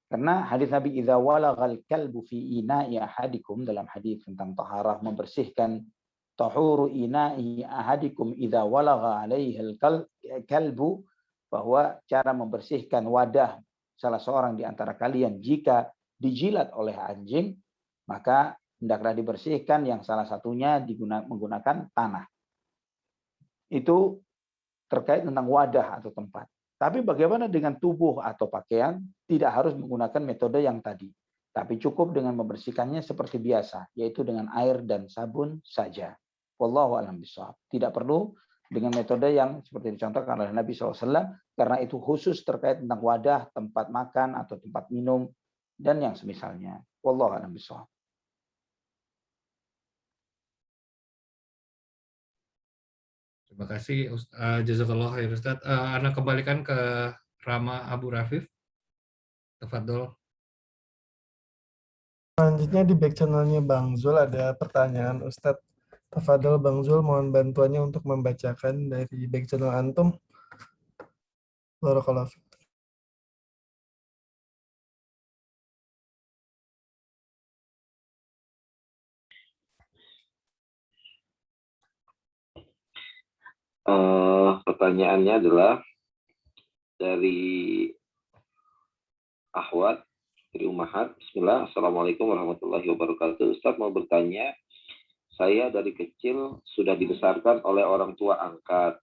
Karena hadis Nabi idza walaghal kalbu fi ina'i ahadikum, dalam hadis tentang taharah membersihkan tahuru ina'i ahadikum idza walagha alaihi kalbu, bahwa cara membersihkan wadah salah seorang di antara kalian jika dijilat oleh anjing, maka hendaklah dibersihkan yang salah satunya menggunakan tanah. Itu terkait tentang wadah atau tempat. Tapi bagaimana dengan tubuh atau pakaian? Tidak harus menggunakan metode yang tadi. Tapi cukup dengan membersihkannya seperti biasa, yaitu dengan air dan sabun saja. Wallahu a'lam bishawab. Tidak perlu dengan metode yang seperti dicontohkan oleh Nabi SAW, karena itu khusus terkait tentang wadah, tempat makan atau tempat minum, dan yang semisalnya. Wallahu a'lam bishawab. Terima kasih jazakallah khair Ustaz. Ana kembalikan ke Rama Abu Rafif. Tafadhol. Selanjutnya di back channelnya Bang Zul ada pertanyaan Ustadz. Tafadhol Bang Zul, mohon bantuannya untuk membacakan dari back channel antum. Barakallahu fiik. Pertanyaannya adalah dari Ahwat dari Umahat. Bismillah. Assalamualaikum warahmatullahi wabarakatuh. Ustaz mau bertanya, saya dari kecil sudah dibesarkan oleh orang tua angkat.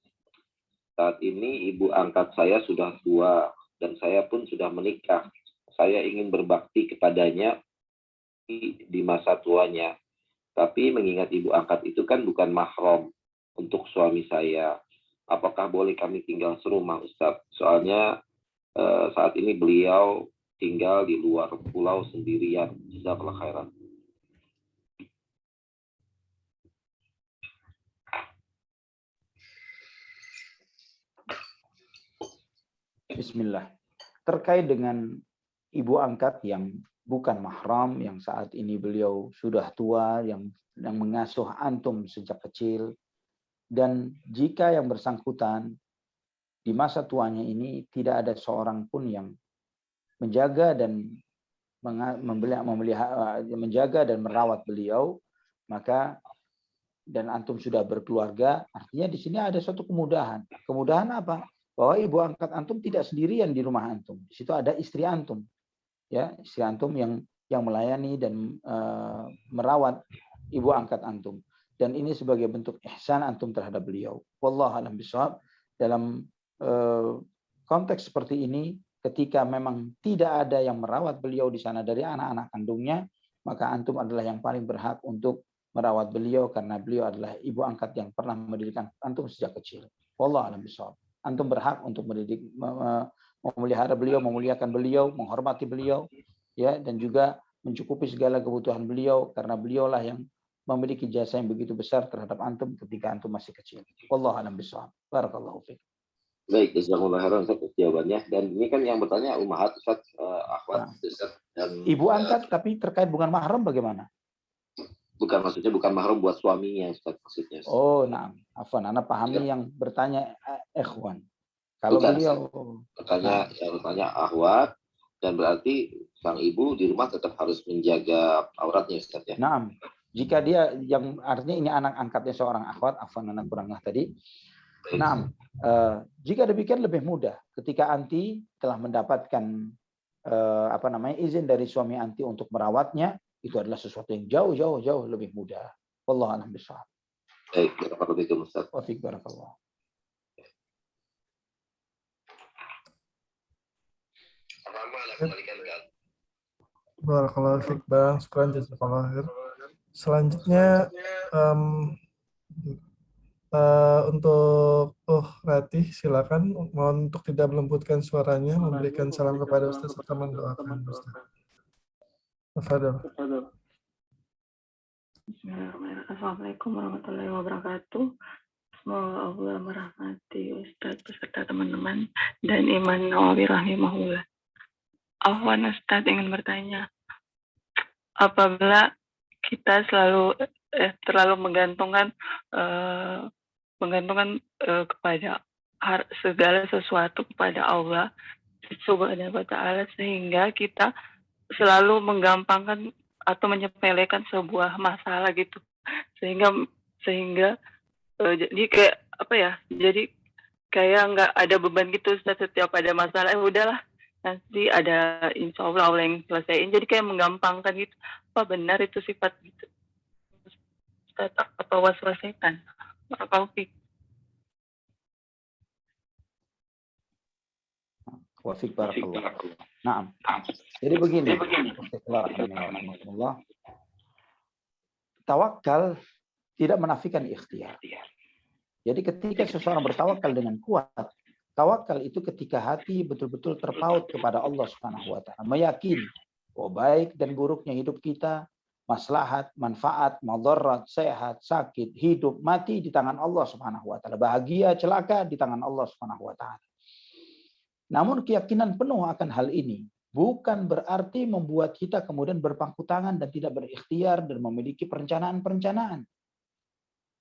Saat ini ibu angkat saya sudah tua dan saya pun sudah menikah. Saya ingin berbakti kepadanya di masa tuanya. Tapi mengingat ibu angkat itu kan bukan mahram untuk suami saya. Apakah boleh kami tinggal serumah Ustaz? Soalnya saat ini beliau tinggal di luar pulau sendirian. Jazakallah khairan. Bismillah. Terkait dengan ibu angkat yang bukan mahram, yang saat ini beliau sudah tua, yang mengasuh antum sejak kecil, dan jika yang bersangkutan di masa tuanya ini tidak ada seorang pun yang menjaga dan menjaga dan merawat beliau, maka dan antum sudah berkeluarga, artinya di sini ada suatu kemudahan. Kemudahan apa? Bahwa ibu angkat antum tidak sendirian di rumah antum. Di situ ada istri antum, ya, istri antum yang melayani dan merawat ibu angkat antum. Dan ini sebagai bentuk ihsan antum terhadap beliau. Wallahu a'lam bishawab. Dalam konteks seperti ini, ketika memang tidak ada yang merawat beliau di sana dari anak-anak kandungnya, maka antum adalah yang paling berhak untuk merawat beliau karena beliau adalah ibu angkat yang pernah mendidik antum sejak kecil. Wallahu a'lam bishawab. Antum berhak untuk mendidik, memelihara beliau, memuliakan beliau, menghormati beliau, ya, dan juga mencukupi segala kebutuhan beliau karena beliaulah yang memiliki jasa yang begitu besar terhadap antum ketika antum masih kecil. Wallahu a'lam bishawab. Barakallahu fiik. Baik, jazakumullah khairan Ustaz jawabannya. Dan ini kan yang bertanya ummahat Ustaz, akhwat Ustaz, dan ibu angkat tapi terkait bukan mahram bagaimana? bukan, maksudnya bukan mahram buat suaminya Ustaz maksudnya. Oh, nah, afwan, ana pahami yang bertanya ikhwan. Kalau Bukan, beliau makanya yang bertanya akhwat, dan berarti sang ibu di rumah tetap harus menjaga auratnya Ustaz ya. Nah, jika dia yang artinya ini anak angkatnya seorang akhwat, afwan anak kurang tadi. Nah, jika demikian lebih mudah ketika anti telah mendapatkan izin dari suami anti untuk merawatnya, itu adalah sesuatu yang jauh lebih mudah. Wallahu a'lam bishawab. Baik, barakallahu Ustaz. Wa fiik barakallah. Barakallahu fiik Bang, syukran jazakallahu khair. Selanjutnya untuk Ratih, silakan. Mohon untuk tidak melembutkan suaranya, memberikan salam kepada Ustaz serta mendoakan Ustaz. Tafadhol. Bismillahirrahmanirrahim. Assalamualaikum warahmatullahi wabarakatuh. Semoga Allah merahmati Ustaz beserta teman-teman dan Imam Nawawi rahimahullah. Afwan Ustaz ingin bertanya, apabila kita terlalu menggantungkan kepada segala sesuatu kepada Allah Subhanahu wa Ta'ala, sehingga kita selalu menggampangkan atau menyepelekan sebuah masalah gitu, sehingga jadi kayak jadi kayak nggak ada beban gitu Ustaz. Setiap ada masalah udahlah nanti ada insya Allah yang selesaiin, jadi kayak menggampangkan gitu. Apa benar itu sifat gitu Ustaz, atau waswas setan? Barakallahu fiik. Wa fiik barakallah. Naam. Jadi begini. Tawakal tidak menafikan ikhtiar. Jadi ketika seseorang bertawakal dengan kuat, tawakal itu ketika hati betul-betul terpaut kepada Allah Subhanahu wa Ta'ala, meyakini bahwa baik dan buruknya hidup kita, maslahat, manfaat, madarat, sehat, sakit, hidup, mati di tangan Allah Subhanahu wa Ta'ala, bahagia, celaka di tangan Allah Subhanahu wa Ta'ala. Namun keyakinan penuh akan hal ini bukan berarti membuat kita kemudian berpangku tangan dan tidak berikhtiar dan memiliki perencanaan-perencanaan.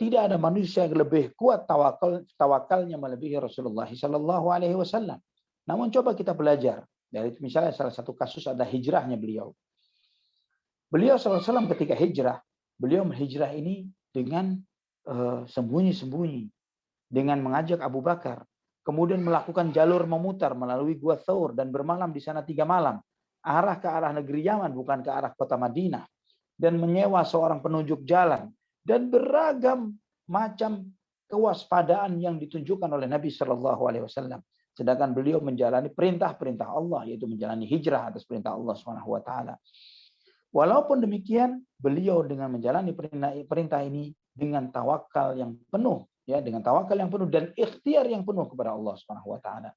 Tidak ada manusia yang lebih kuat tawakalnya melebihi Rasulullah SAW. Namun coba kita belajar dari misalnya salah satu kasus ada hijrahnya beliau. Beliau SAW ketika hijrah, beliau menghijrah ini dengan sembunyi-sembunyi, dengan mengajak Abu Bakar. Kemudian melakukan jalur memutar melalui Gua Thawr dan bermalam di sana 3 malam. Arah ke arah negeri Yaman, bukan ke arah kota Madinah. Dan menyewa seorang penunjuk jalan. Dan beragam macam kewaspadaan yang ditunjukkan oleh Nabi SAW. Sedangkan beliau menjalani perintah-perintah Allah, yaitu menjalani hijrah atas perintah Allah SWT. Walaupun demikian, beliau dengan menjalani perintah ini dengan tawakal yang penuh. Ya, dengan tawakal yang penuh dan ikhtiar yang penuh kepada Allah Subhanahu wa Ta'ala.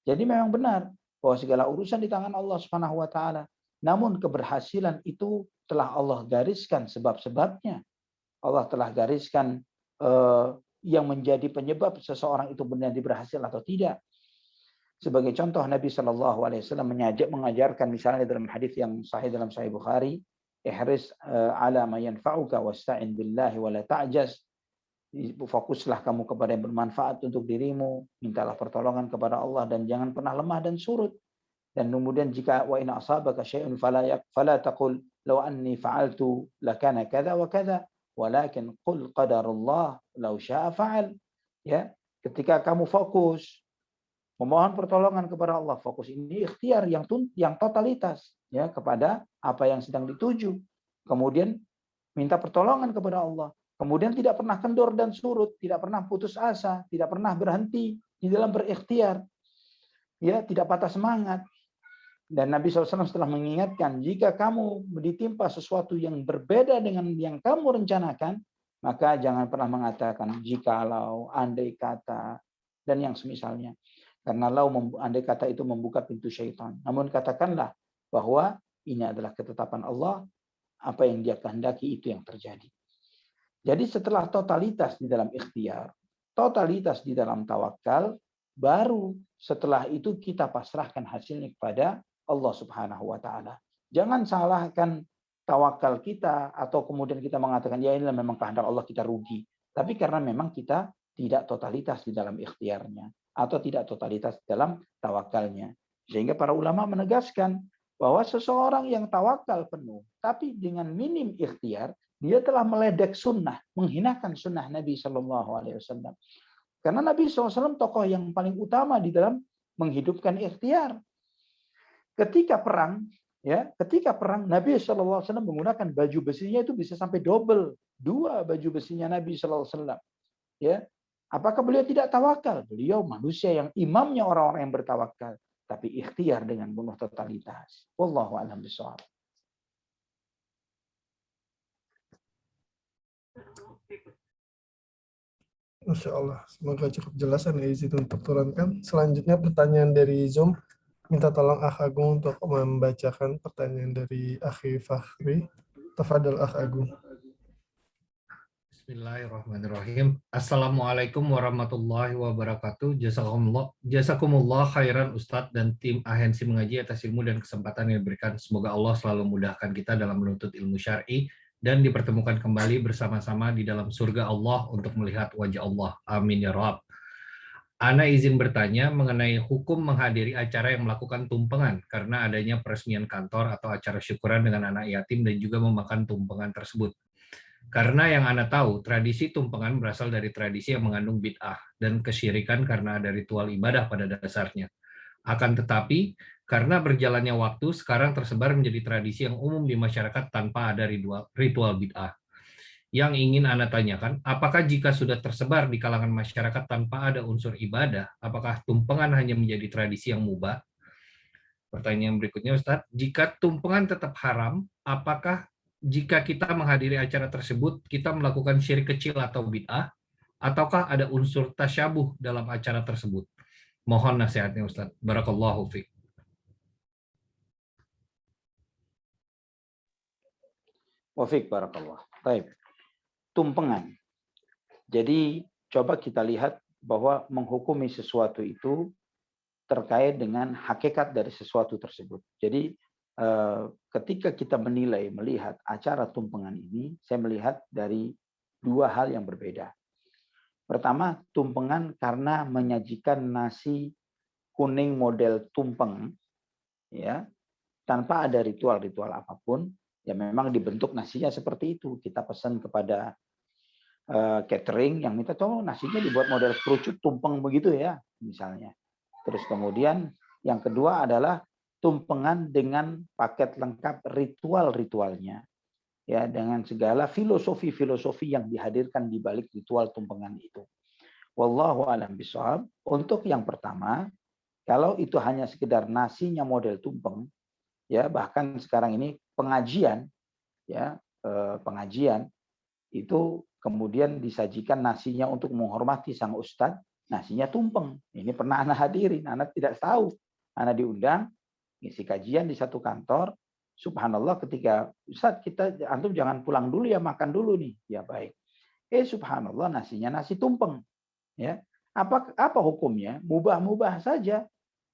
Jadi memang benar bahwa segala urusan di tangan Allah Subhanahu wa Ta'ala. Namun keberhasilan itu telah Allah gariskan sebab-sebabnya. Allah telah gariskan yang menjadi penyebab seseorang itu benar berhasil atau tidak. Sebagai contoh, Nabi SAW mengajarkan misalnya dalam hadis yang sahih dalam Sahih Bukhari, ihris ala ma yanfa'uka wasta'in billahi wa la ta'jaz. Fokuslah kamu kepada yang bermanfaat untuk dirimu, mintalah pertolongan kepada Allah dan jangan pernah lemah dan surut. Dan kemudian jika wa in asabaka syai'un fala taqul law anni fa'altu lakana kadza wa kadza walakin qul qadarullah law syaa fa'al. Ya, ketika kamu fokus memohon pertolongan kepada Allah, fokus ini ikhtiar yang totalitas ya kepada apa yang sedang dituju. Kemudian minta pertolongan kepada Allah. Kemudian tidak pernah kendor dan surut, tidak pernah putus asa, tidak pernah berhenti di dalam berikhtiar. Ya, tidak patah semangat. Dan Nabi SAW setelah mengingatkan, jika kamu ditimpa sesuatu yang berbeda dengan yang kamu rencanakan, maka jangan pernah mengatakan jikalau, andai kata, dan yang semisalnya. Karena andai kata itu membuka pintu syaitan. Namun katakanlah bahwa ini adalah ketetapan Allah, apa yang Dia kehendaki itu yang terjadi. Jadi setelah totalitas di dalam ikhtiar, totalitas di dalam tawakal, baru setelah itu kita pasrahkan hasilnya kepada Allah Subhanahu wa taala. Jangan salahkan tawakal kita atau kemudian kita mengatakan ya inilah memang kehendak Allah, kita rugi. Tapi karena memang kita tidak totalitas di dalam ikhtiarnya atau tidak totalitas dalam tawakalnya. Sehingga para ulama menegaskan bahwa seseorang yang tawakal penuh tapi dengan minim ikhtiar, dia telah meledek sunnah, menghinakan sunnah Nabi Shallallahu Alaihi Wasallam. Karena Nabi SAW tokoh yang paling utama di dalam menghidupkan ikhtiar. Ketika perang Nabi SAW menggunakan baju besinya itu bisa sampai double, 2 baju besinya Nabi SAW. Ya, apakah beliau tidak tawakal? Beliau manusia yang imamnya orang-orang yang bertawakal, tapi ikhtiar dengan penuh totalitas. Wallahu a'lam bishawab. Masya Allah, semoga cukup jelas dan izin untuk turunkan. Selanjutnya pertanyaan dari Zoom. Minta tolong Akh Agung untuk membacakan pertanyaan dari Akhi Fakhri. Tafadhol Akh Agung. Bismillahirrahmanirrahim. Assalamualaikum warahmatullahi wabarakatuh. Jazakumullah khairan Ustadz dan tim ahensi mengaji atas ilmu dan kesempatan yang diberikan. Semoga Allah selalu memudahkan kita dalam menuntut ilmu syar'i dan dipertemukan kembali bersama-sama di dalam surga Allah untuk melihat wajah Allah. Amin ya Rabb. Ana izin bertanya mengenai hukum menghadiri acara yang melakukan tumpengan karena adanya peresmian kantor atau acara syukuran dengan anak yatim dan juga memakan tumpengan tersebut. Karena yang Ana tahu, tradisi tumpengan berasal dari tradisi yang mengandung bid'ah dan kesyirikan karena ada ritual ibadah pada dasarnya. Akan tetapi, karena berjalannya waktu, sekarang tersebar menjadi tradisi yang umum di masyarakat tanpa ada ritual bid'ah. Yang ingin Ana tanyakan, apakah jika sudah tersebar di kalangan masyarakat tanpa ada unsur ibadah, apakah tumpengan hanya menjadi tradisi yang mubah? Pertanyaan berikutnya, Ustadz, jika tumpengan tetap haram, apakah jika kita menghadiri acara tersebut, kita melakukan syirik kecil atau bid'ah, ataukah ada unsur tasyabuh dalam acara tersebut? Mohon nasihatnya, Ustadz. Barakallahu fiik. Wafiq barakallah. Baik. Tumpengan. Jadi coba kita lihat bahwa menghukumi sesuatu itu terkait dengan hakikat dari sesuatu tersebut. Jadi ketika kita melihat acara tumpengan ini, saya melihat dari 2 hal yang berbeda. Pertama, tumpengan karena menyajikan nasi kuning model tumpeng, ya, tanpa ada ritual-ritual apapun, ya memang dibentuk nasinya seperti itu. Kita pesan kepada catering yang minta tolong nasinya dibuat model kerucut tumpeng begitu ya, misalnya. Terus kemudian yang kedua adalah tumpengan dengan paket lengkap ritual-ritualnya, ya, dengan segala filosofi-filosofi yang dihadirkan di balik ritual tumpengan itu. Wallahu a'lam bishawab. Untuk yang pertama, kalau itu hanya sekedar nasinya model tumpeng, ya bahkan sekarang ini pengajian, ya pengajian itu kemudian disajikan nasinya untuk menghormati sang ustadz, nasinya tumpeng. Ini pernah anak hadirin, anak tidak tahu, anak diundang ngisi kajian di satu kantor. Subhanallah, ketika Ustadz kita antum jangan pulang dulu ya, makan dulu nih. Ya baik. Subhanallah, nasinya nasi tumpeng. Ya, apa hukumnya? Mubah-mubah saja.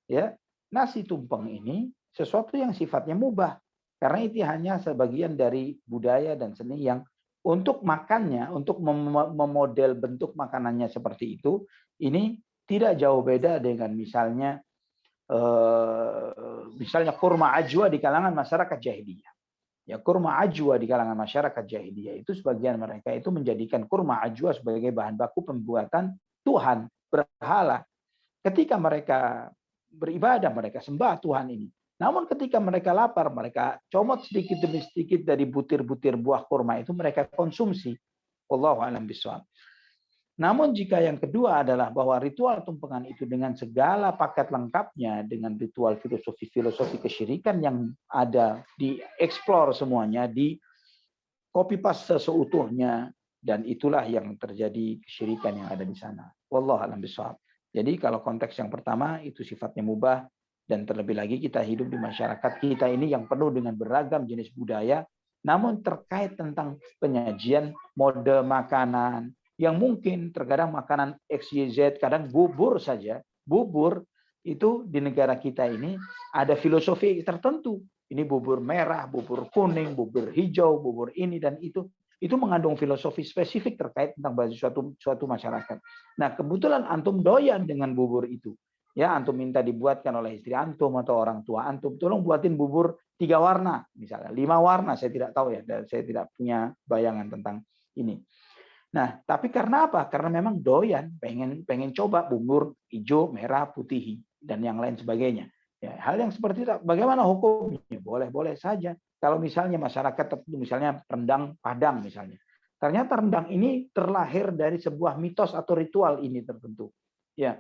Ya, nasi tumpeng ini sesuatu yang sifatnya mubah karena itu hanya sebagian dari budaya dan seni yang untuk makannya, untuk memodel bentuk makanannya seperti itu, ini tidak jauh beda dengan misalnya kurma ajwa di kalangan masyarakat jahiliyah. Ya, kurma ajwa di kalangan masyarakat jahiliyah itu sebagian mereka itu menjadikan kurma ajwa sebagai bahan baku pembuatan Tuhan, berhala. Ketika mereka beribadah, mereka sembah Tuhan ini. Namun ketika mereka lapar, mereka comot sedikit demi sedikit dari butir-butir buah kurma itu mereka konsumsi. Wallahu a'lam bishawab. Namun jika yang kedua adalah bahwa ritual tumpengan itu dengan segala paket lengkapnya, dengan ritual filosofi kesyirikan yang ada, dieksplor semuanya, di copy paste seutuhnya, dan itulah yang terjadi kesyirikan yang ada di sana. Wallahu a'lam bishawab. Jadi kalau konteks yang pertama itu sifatnya mubah, dan terlebih lagi kita hidup di masyarakat kita ini yang penuh dengan beragam jenis budaya, namun terkait tentang penyajian mode makanan, yang mungkin terkadang makanan XYZ, kadang bubur saja, bubur itu di negara kita ini ada filosofi tertentu. Ini bubur merah, bubur kuning, bubur hijau, bubur ini dan itu mengandung filosofi spesifik terkait tentang bagi suatu masyarakat. Nah, kebetulan antum doyan dengan bubur itu. Ya, antum minta dibuatkan oleh istri antum atau orang tua antum, tolong buatin bubur 3 warna, misalnya 5 warna, saya tidak tahu ya, dan saya tidak punya bayangan tentang ini. Nah, tapi karena apa? Karena memang doyan, pengen coba bubur hijau, merah, putih, dan yang lain sebagainya. Ya, hal yang seperti itu, bagaimana hukumnya? Boleh-boleh saja. Kalau misalnya masyarakat tertentu, misalnya rendang Padang misalnya. Ternyata rendang ini terlahir dari sebuah mitos atau ritual ini tertentu. Ya,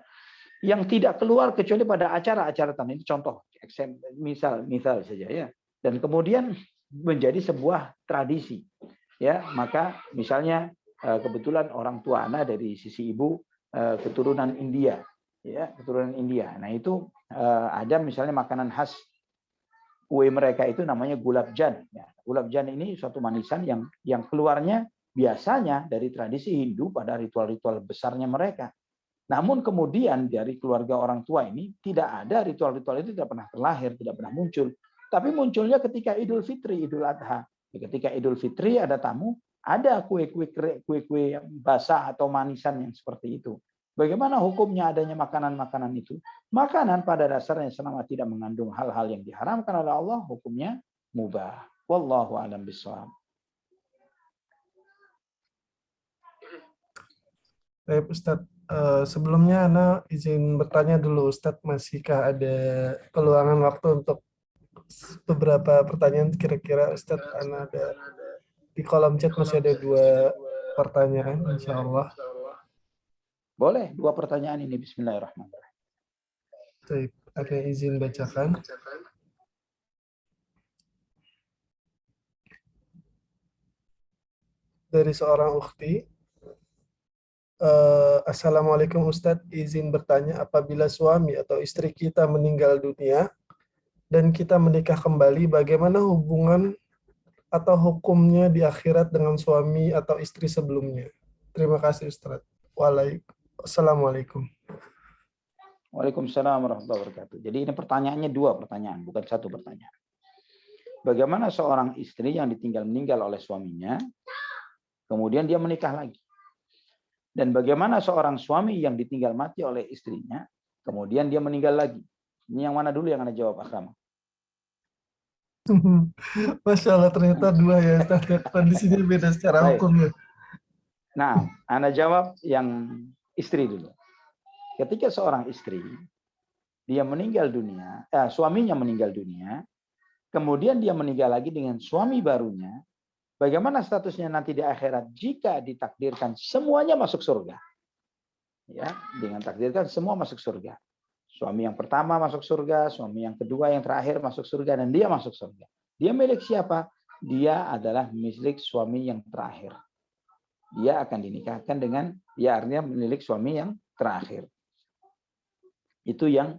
yang tidak keluar kecuali pada acara-acara tertentu. Ini contoh, misal saja ya. Dan kemudian menjadi sebuah tradisi. Ya, maka misalnya kebetulan orang tua anak dari sisi ibu keturunan India, ya keturunan India. Nah itu ada misalnya makanan khas kue mereka itu namanya gulab jan. Ya, gulab jan ini suatu manisan yang keluarnya biasanya dari tradisi Hindu pada ritual-ritual besarnya mereka. Namun kemudian dari keluarga orang tua ini tidak ada ritual-ritual itu, tidak pernah terlahir, tidak pernah muncul. Tapi munculnya ketika Idul Fitri, Idul Adha. Ketika Idul Fitri ada tamu, ada kue-kue basah atau manisan yang seperti itu. Bagaimana hukumnya adanya makanan-makanan itu? Makanan pada dasarnya selama tidak mengandung hal-hal yang diharamkan oleh Allah, hukumnya mubah. Wallahu a'lam bishawab. Baik Ustadz, sebelumnya Ana izin bertanya dulu Ustadz, masihkah ada peluangan waktu untuk beberapa pertanyaan? Kira-kira Ustadz, Ana ada di kolom chat masih ada 2 pertanyaan, insya Allah. Boleh, 2 pertanyaan ini. Bismillahirrahmanirrahim. Baik, akan izin bacakan. Dari seorang ukhti. Assalamualaikum Ustadz, izin bertanya, apabila suami atau istri kita meninggal dunia dan kita menikah kembali, bagaimana hubungan atau hukumnya di akhirat dengan suami atau istri sebelumnya? Terima kasih Ustadz. Assalamualaikum. Waalaikumsalam warahmatullahi wabarakatuh. Jadi ini pertanyaannya 2 pertanyaan, bukan 1 pertanyaan. Bagaimana seorang istri yang meninggal oleh suaminya, kemudian dia menikah lagi? Dan bagaimana seorang suami yang ditinggal mati oleh istrinya, kemudian dia meninggal lagi? Ini yang mana dulu yang Anda jawab, Akram? Masya Allah, ternyata 2 ya Ustadz. Kondisinya beda secara hukum. Nah, Anda jawab yang istri dulu. Ketika seorang istri, dia meninggal dunia, suaminya meninggal dunia, kemudian dia meninggal lagi dengan suami barunya, bagaimana statusnya nanti di akhirat jika ditakdirkan semuanya masuk surga? Ya, dengan takdirkan semua masuk surga. Suami yang pertama masuk surga, suami yang kedua, yang terakhir masuk surga, dan dia masuk surga. Dia milik siapa? Dia adalah milik suami yang terakhir. Dia akan dinikahkan dengan, ya artinya milik suami yang terakhir. Itu yang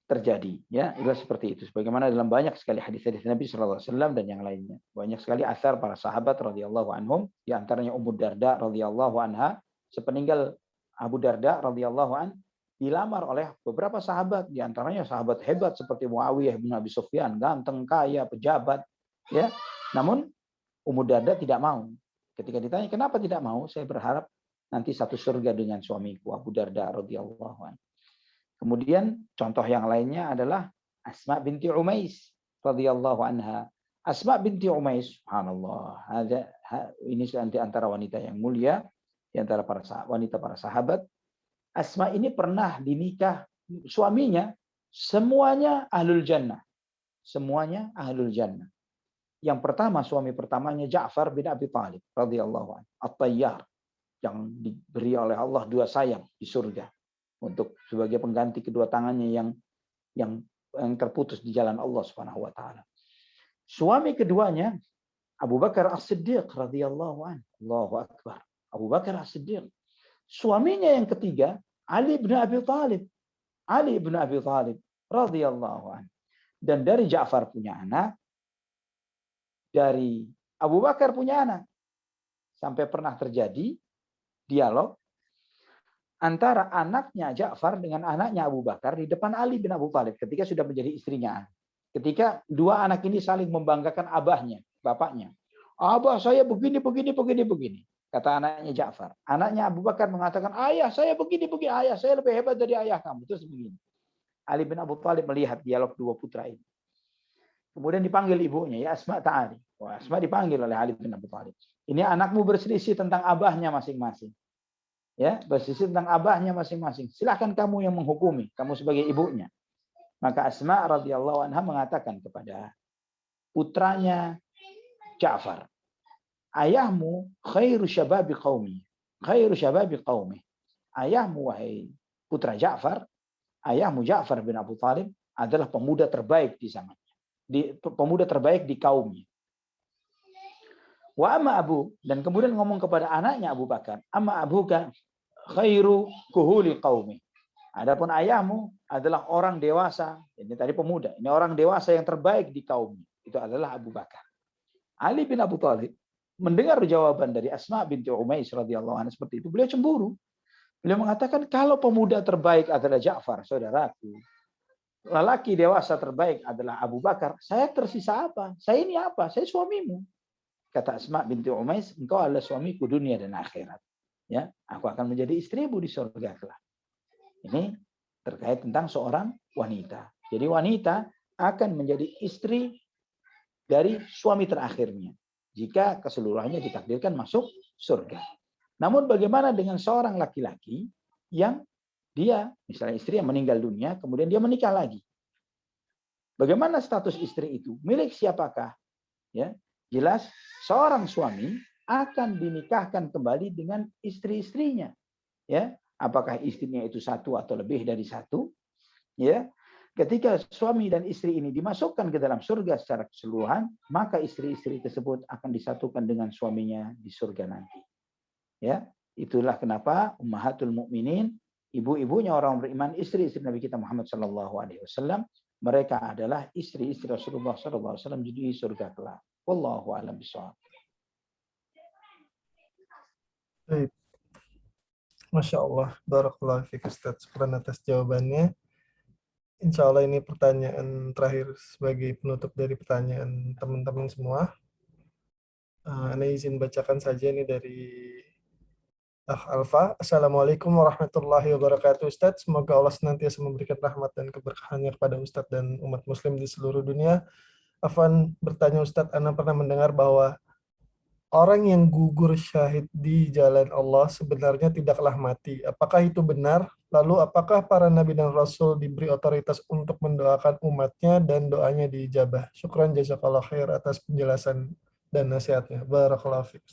terjadi, ya, itu seperti itu. Sebagaimana dalam banyak sekali hadis-hadis Nabi SAW dan yang lainnya, banyak sekali asar para sahabat radhiyallahu anhum, di antaranya Ummu Darda radhiyallahu anha, sepeninggal Abu Darda radhiyallahu an, dilamar oleh beberapa sahabat, di antaranya sahabat hebat seperti Muawiyah bin Abi Sufyan, ganteng, kaya, pejabat, ya. Namun Ummu Darda tidak mau. Ketika ditanya kenapa tidak mau, saya berharap nanti satu surga dengan suamiku, Abu Darda radhiyallahu anhu. Kemudian contoh yang lainnya adalah Asma binti Umais radhiyallahu anha. Asma binti Umais, subhanallah, ini di antara wanita yang mulia, di antara para wanita para sahabat. Asma ini pernah dinikah suaminya, semuanya ahlul jannah. Semuanya ahlul jannah. Yang pertama, suami pertamanya Ja'far bin Abi Thalib radhiyallahu anhu, At-Tayyar. yang diberi oleh Allah 2 sayap di surga untuk sebagai pengganti kedua tangannya yang terputus di jalan Allah Subhanahu wa taala. Suami keduanya Abu Bakar As-Siddiq radhiyallahu anhu. Allahu akbar. Abu Bakar As-Siddiq. Suaminya yang ketiga Ali bin Abi Thalib. Ali bin Abi Thalib radhiyallahu anhu. Dan dari Ja'far punya anak, dari Abu Bakar punya anak. Sampai pernah terjadi dialog antara anaknya Ja'far dengan anaknya Abu Bakar di depan Ali bin Abi Thalib ketika sudah menjadi istrinya. Ketika dua anak ini saling membanggakan abahnya, bapaknya. Abah saya begini. Kata anaknya Ja'far. Anaknya Abu Bakar mengatakan, ayah saya begini. Ayah saya lebih hebat dari ayah kamu. Terus begini. Ali bin Abi Thalib melihat dialog dua putra ini. Kemudian dipanggil ibunya, ya Asma ta'ali. Wah, Asma dipanggil oleh Ali bin Abi Thalib. Ini anakmu berselisih tentang abahnya masing-masing. Ya, berselisih tentang abahnya masing-masing. Silahkan kamu yang menghukumi, kamu sebagai ibunya. Maka Asma radhiyallahu anha mengatakan kepada putranya Ja'far, ayahmu khairu syababi qaumi. Khairu syababi qaumi. Ayahmu wahai putra Ja'far, ayahmu Ja'far bin Abu Thalib adalah pemuda terbaik di zamannya. Pemuda terbaik di kaumnya. Wa amma Abu, dan kemudian ngomong kepada anaknya Abu Bakar, amma abuka khairu kuhuli qaumi. Adapun ayahmu adalah orang dewasa, ini tadi pemuda, ini orang dewasa yang terbaik di kaumnya. Itu adalah Abu Bakar. Ali bin Abi Thalib mendengar jawaban dari Asma binti Umais radhiyallahu anha seperti itu, beliau cemburu. Beliau mengatakan, kalau pemuda terbaik adalah Ja'far, saudaraku, lelaki dewasa terbaik adalah Abu Bakar, saya tersisa apa? Saya ini apa? Saya suamimu. Kata Asma binti Umais, engkau adalah suamiku dunia dan akhirat. Ya, aku akan menjadi istrimu di surga kelak. Ini terkait tentang seorang wanita. Jadi wanita akan menjadi istri dari suami terakhirnya jika keseluruhannya ditakdirkan masuk surga. Namun bagaimana dengan seorang laki-laki yang dia misalnya istri yang meninggal dunia kemudian dia menikah lagi? Bagaimana status istri itu? Milik siapakah? Ya, jelas seorang suami akan dinikahkan kembali dengan istri-istrinya. Ya, apakah istrinya itu satu atau lebih dari satu? Ya, ketika suami dan istri ini dimasukkan ke dalam surga secara keseluruhan, maka istri-istri tersebut akan disatukan dengan suaminya di surga nanti. Ya, itulah kenapa ummahatul mukminin, ibu-ibunya orang beriman, istri-istri Nabi kita Muhammad sallallahu alaihi wasallam, mereka adalah istri-istri Rasulullah sallallahu alaihi wasallam di surga kelak. Wallahu a'lam bishawab. Baik. Masya Allah, barakallahu fiik Ustaz. Syukran atas jawabannya. Insya Allah ini pertanyaan terakhir sebagai penutup dari pertanyaan teman-teman semua. Ana izin bacakan saja ini dari Alfa. Assalamualaikum warahmatullahi wabarakatuh Ustaz. Semoga Allah senantiasa memberikan rahmat dan keberkahannya kepada Ustaz dan umat muslim di seluruh dunia. Afwan bertanya Ustaz, Ana pernah mendengar bahwa orang yang gugur syahid di jalan Allah sebenarnya tidaklah mati. Apakah itu benar? Lalu apakah para nabi dan rasul diberi otoritas untuk mendoakan umatnya dan doanya diijabah? Syukran jazakallah khair atas penjelasan dan nasihatnya. Barakallahu fiik.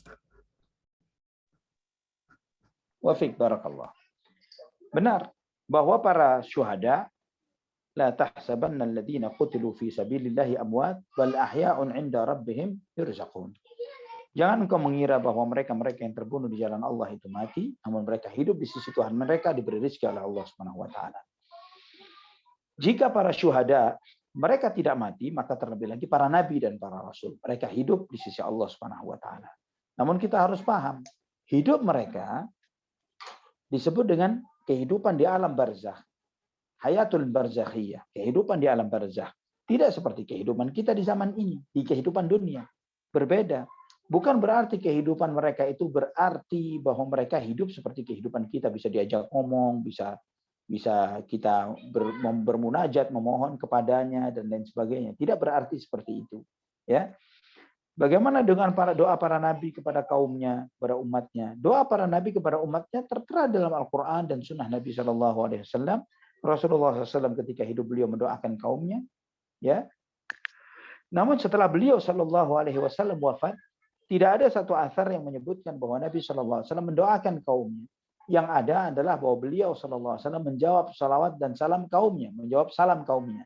Wa fiik barakallah. Benar bahwa para syuhada la tahsabanna alladziina qutilu fi sabilillahi amwat bal ahya'un 'inda rabbihim yurzaqun. Jangan engkau mengira bahwa mereka-mereka yang terbunuh di jalan Allah itu mati, namun mereka hidup di sisi Tuhan mereka, diberi rezeki oleh Allah Subhanahu wa taala. Jika para syuhada mereka tidak mati, maka terlebih lagi para nabi dan para rasul, mereka hidup di sisi Allah Subhanahu wa taala. Namun kita harus paham, hidup mereka disebut dengan kehidupan di alam barzakh. Hayatul barzakhiyah, kehidupan di alam barzakh. Tidak seperti kehidupan kita di zaman ini, di kehidupan dunia. Berbeda. Bukan berarti kehidupan mereka itu berarti bahwa mereka hidup seperti kehidupan kita, bisa diajak ngomong, bisa kita bermunajat, memohon kepadanya dan lain sebagainya. Tidak berarti seperti itu, ya. Bagaimana dengan doa para nabi kepada kaumnya, kepada umatnya? Doa para nabi kepada umatnya tertera dalam Al-Qur'an dan sunnah Nabi Shallallahu alaihi wasallam. Rasulullah SAW ketika hidup beliau mendoakan kaumnya, ya. Namun setelah beliau Shallallahu alaihi wasallam wafat, Tidak ada satu asar yang menyebutkan bahwa Nabi SAW mendoakan kaumnya. Yang ada adalah bahwa beliau SAW menjawab salawat dan salam kaumnya, menjawab salam kaumnya,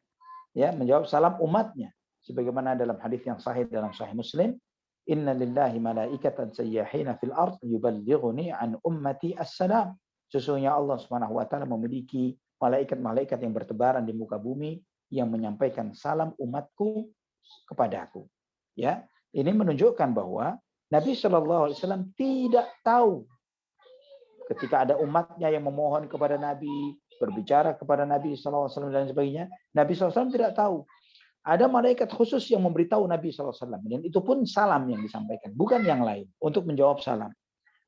ya, menjawab salam umatnya. Sebagaimana dalam hadis yang sahih dalam Sahih Muslim, Inna lillahi malaikatan sayyahina fil ard yuballighuni an ummati as-salam. Sesungguhnya Allah Subhanahu wa taala memiliki malaikat-malaikat yang bertebaran di muka bumi yang menyampaikan salam umatku kepadaku. Ya, ini menunjukkan bahwa Nabi Shallallahu Alaihi Wasallam tidak tahu ketika ada umatnya yang memohon kepada Nabi, berbicara kepada Nabi Shallallahu Alaihi Wasallam dan sebagainya. Nabi SAW tidak tahu. Ada malaikat khusus yang memberitahu Nabi SAW, dan itu pun salam yang disampaikan, bukan yang lain, untuk menjawab salam,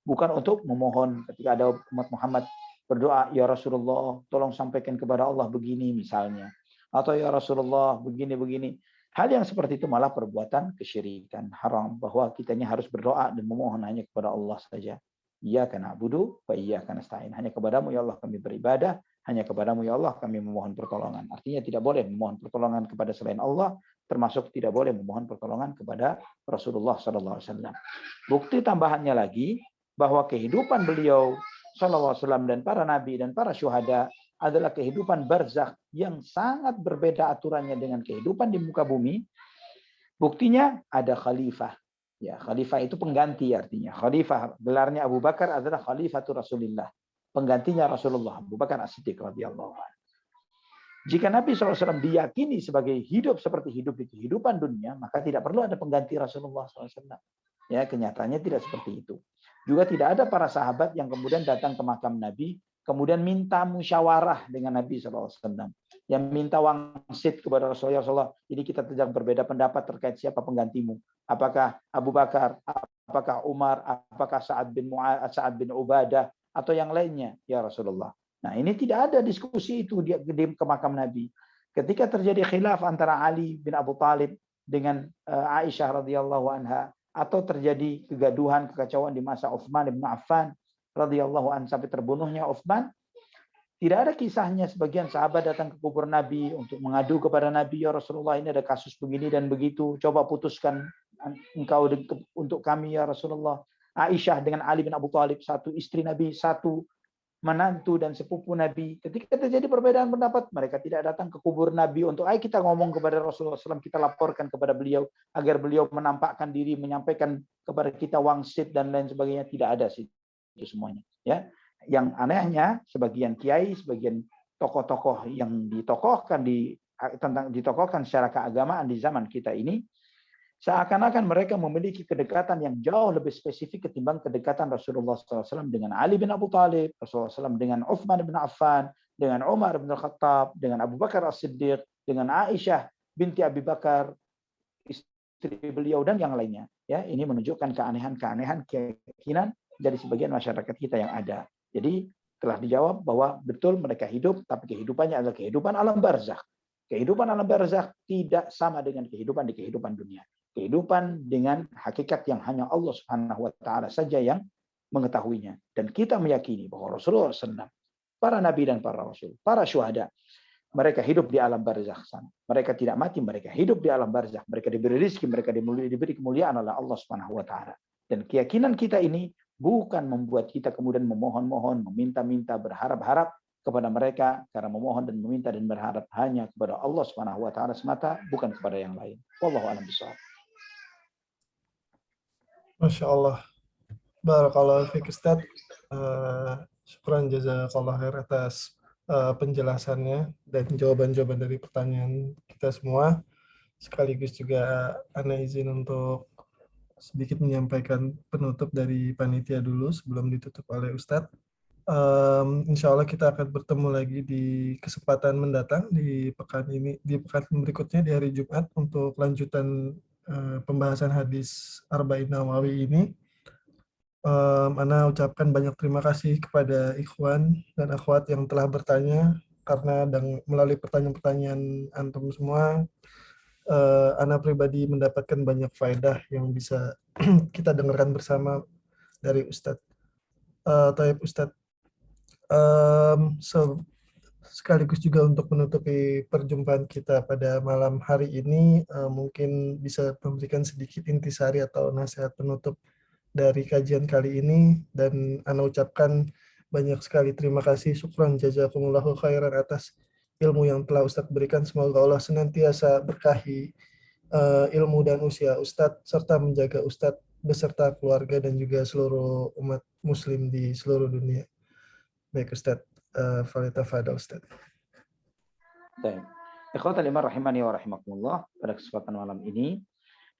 bukan untuk memohon. Ketika ada umat Muhammad berdoa, ya Rasulullah, tolong sampaikan kepada Allah begini misalnya, atau ya Rasulullah begini-begini. Hal yang seperti itu malah perbuatan kesyirikan, haram, bahwa kitanya harus berdoa dan memohon hanya kepada Allah saja. Iyyaka na'budu wa iyyaka nasta'in. Hanya kepadamu ya Allah kami beribadah, hanya kepadamu ya Allah kami memohon pertolongan. Artinya tidak boleh memohon pertolongan kepada selain Allah, termasuk tidak boleh memohon pertolongan kepada Rasulullah SAW. Bukti tambahannya lagi bahwa kehidupan beliau SAW dan para nabi dan para syuhada adalah kehidupan barzakh yang sangat berbeda aturannya dengan kehidupan di muka bumi. Buktinya ada khalifah. Ya, khalifah itu pengganti artinya. Khalifah gelarnya Abu Bakar adalah Khalifatul Rasulillah. Penggantinya Rasulullah, Abu Bakar As-Siddiq radhiyallahu anhu. Jika Nabi SAW diyakini sebagai hidup seperti hidup di kehidupan dunia, maka tidak perlu ada pengganti Rasulullah SAW. Ya, kenyataannya tidak seperti itu. Juga tidak ada para sahabat yang kemudian datang ke makam Nabi, kemudian minta musyawarah dengan Nabi SAW. Yang minta wangsit kepada Rasulullah. Jadi kita sedang berbeda pendapat terkait siapa penggantimu. Apakah Abu Bakar, apakah Umar, apakah Sa'ad bin Ubadah, atau yang lainnya, ya Rasulullah. Nah, ini tidak ada diskusi itu di ke makam Nabi. Ketika terjadi khilaf antara Ali bin Abu Thalib dengan Aisyah radhiyallahu anha, atau terjadi kegaduhan, kekacauan di masa Utsman bin Affan radhiyallahu anhu sampai terbunuhnya Utsman, tidak ada kisahnya sebagian sahabat datang ke kubur Nabi untuk mengadu kepada Nabi, ya Rasulullah ini ada kasus begini dan begitu, coba putuskan engkau untuk kami ya Rasulullah. Aisyah dengan Ali bin Abu Thalib, satu istri Nabi, satu menantu dan sepupu Nabi. Ketika terjadi perbedaan pendapat, mereka tidak datang ke kubur Nabi untuk ayo kita ngomong kepada Rasulullah SAW, kita laporkan kepada beliau agar beliau menampakkan diri, menyampaikan kepada kita wangsit dan lain sebagainya. Tidak ada sih itu semuanya. Ya, yang anehnya sebagian kiai, sebagian tokoh-tokoh yang ditokohkan secara keagamaan di zaman kita ini, seakan-akan mereka memiliki kedekatan yang jauh lebih spesifik ketimbang kedekatan Rasulullah SAW dengan Ali bin Abu Thalib, Rasulullah SAW dengan Utsman bin Affan, dengan Umar bin Khattab, dengan Abu Bakar As-Siddiq, dengan Aisyah binti Abi Bakar, istri beliau dan yang lainnya. Ya, ini menunjukkan keanehan-keanehan keyakinan dari sebagian masyarakat kita yang ada. Jadi telah dijawab bahwa betul mereka hidup, tapi kehidupannya adalah kehidupan alam barzakh. Kehidupan alam barzakh tidak sama dengan kehidupan di kehidupan dunia. Kehidupan dengan hakikat yang hanya Allah Subhanahu wa taala saja yang mengetahuinya. Dan kita meyakini bahwa Rasulullah SAW, para nabi dan para rasul, para syuhada, mereka hidup di alam barzakh sana. Mereka tidak mati, mereka hidup di alam barzakh. Mereka diberi rezeki, mereka diberi kemuliaan oleh Allah Subhanahu wa taala. Dan keyakinan kita ini bukan membuat kita kemudian memohon-mohon, meminta-minta, berharap-harap kepada mereka, karena memohon dan meminta dan berharap hanya kepada Allah Subhanahu wa taala semata, bukan kepada yang lain. Wallahu a'lam bishawab. Masya Allah. Barakallahu fiik Ustaz. Syukran jazakallah khair atas penjelasannya dan jawaban-jawaban dari pertanyaan kita semua. Sekaligus juga ana izin untuk sedikit menyampaikan penutup dari panitia dulu sebelum ditutup oleh Ustadz. Insya Allah kita akan bertemu lagi di kesempatan mendatang di pekan ini, di pekan berikutnya di hari Jumat untuk lanjutan pembahasan hadis Arba'in Nawawi ini. Ana ucapkan banyak terima kasih kepada ikhwan dan akhwat yang telah bertanya, karena melalui pertanyaan-pertanyaan antum semua, Ana pribadi mendapatkan banyak faedah yang bisa kita dengarkan bersama dari Ustadz. Taib Ustadz, sekaligus juga untuk menutupi perjumpaan kita pada malam hari ini, mungkin bisa memberikan sedikit intisari atau nasihat penutup dari kajian kali ini, dan Ana ucapkan banyak sekali terima kasih, syukran jazakumullahu khairan atas ilmu yang telah Ustadz berikan. Semoga Allah senantiasa berkahi ilmu dan usia Ustadz, serta menjaga Ustadz beserta keluarga dan juga seluruh umat muslim di seluruh dunia. Baik Ustadz, Falyatafadhal Ustadz. Baik. Ikhwatal iman rahimani wa rahimakumullah, pada kesempatan malam ini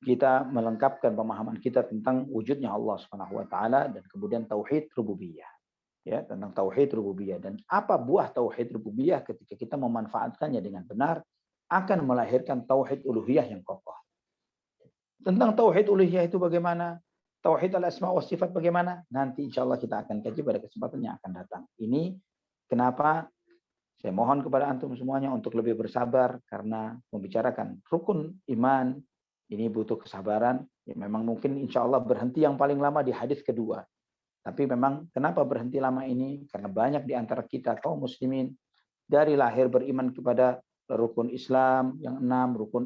kita melengkapkan pemahaman kita tentang wujudnya Allah Subhanahu wa taala dan kemudian tauhid rububiyah. Ya, tentang tauhid rububiyah dan apa buah tauhid rububiyah ketika kita memanfaatkannya dengan benar akan melahirkan tauhid uluhiyah yang kokoh. Tentang tauhid uluhiyah itu bagaimana? Tauhid al-asma wa sifat bagaimana? Nanti insya Allah kita akan kaji pada kesempatan yang akan datang. Ini kenapa saya mohon kepada antum semuanya untuk lebih bersabar, karena membicarakan rukun iman ini butuh kesabaran. Ya, memang mungkin insya Allah berhenti yang paling lama di hadis kedua. Tapi memang kenapa berhenti lama ini? Karena banyak di antara kita kaum muslimin dari lahir beriman kepada rukun Islam yang 6, rukun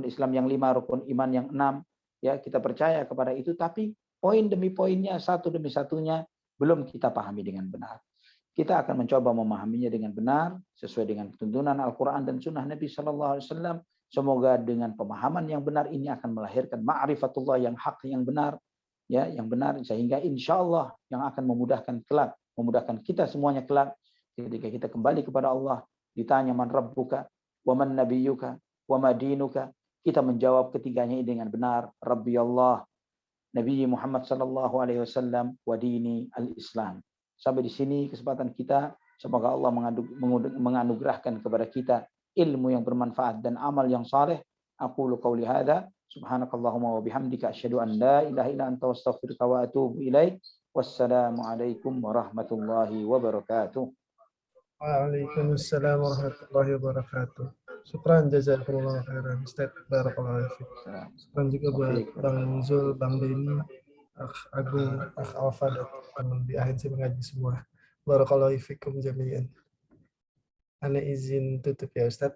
Islam yang 5, rukun iman yang 6. Ya, kita percaya kepada itu, tapi poin demi poinnya, satu demi satunya belum kita pahami dengan benar. Kita akan mencoba memahaminya dengan benar sesuai dengan tuntunan Al-Quran dan Sunnah Nabi Sallallahu Alaihi Wasallam. Semoga dengan pemahaman yang benar ini akan melahirkan ma'rifatullah yang hak, yang benar, ya, yang benar, sehingga insya Allah yang akan memudahkan kelak, memudahkan kita semuanya kelak ketika kita kembali kepada Allah, ditanya man rabbuka, wa man nabiyuka, wa madinuka, kita menjawab ketiganya ini dengan benar, Rabbi Allah, Nabi Muhammad Sallallahu Alaihi Wasallam, wa dini al-Islam. Sampai di sini kesempatan kita. Semoga Allah menganugerahkan kepada kita ilmu yang bermanfaat dan amal yang saleh. Aqulu qauli hadza, subhanakallahumma wa bihamdika asyhadu an la ilaha illa anta astaghfiruka wa atubu ilaik. Wassalamu alaikum warahmatullahi wabarakatuh. Waalaikumsalam warahmatullahi wabarakatuh. Syukran jazakumullah khairan Ustaz, barakallahu fiik. Syukran juga buat Bang Zul, Bang Denny, Akh Agung, Akh Alfa, dan teman di ANC mengaji semua. Barakallahu fiikum jami'an. Ana izin tutup ya Ustaz.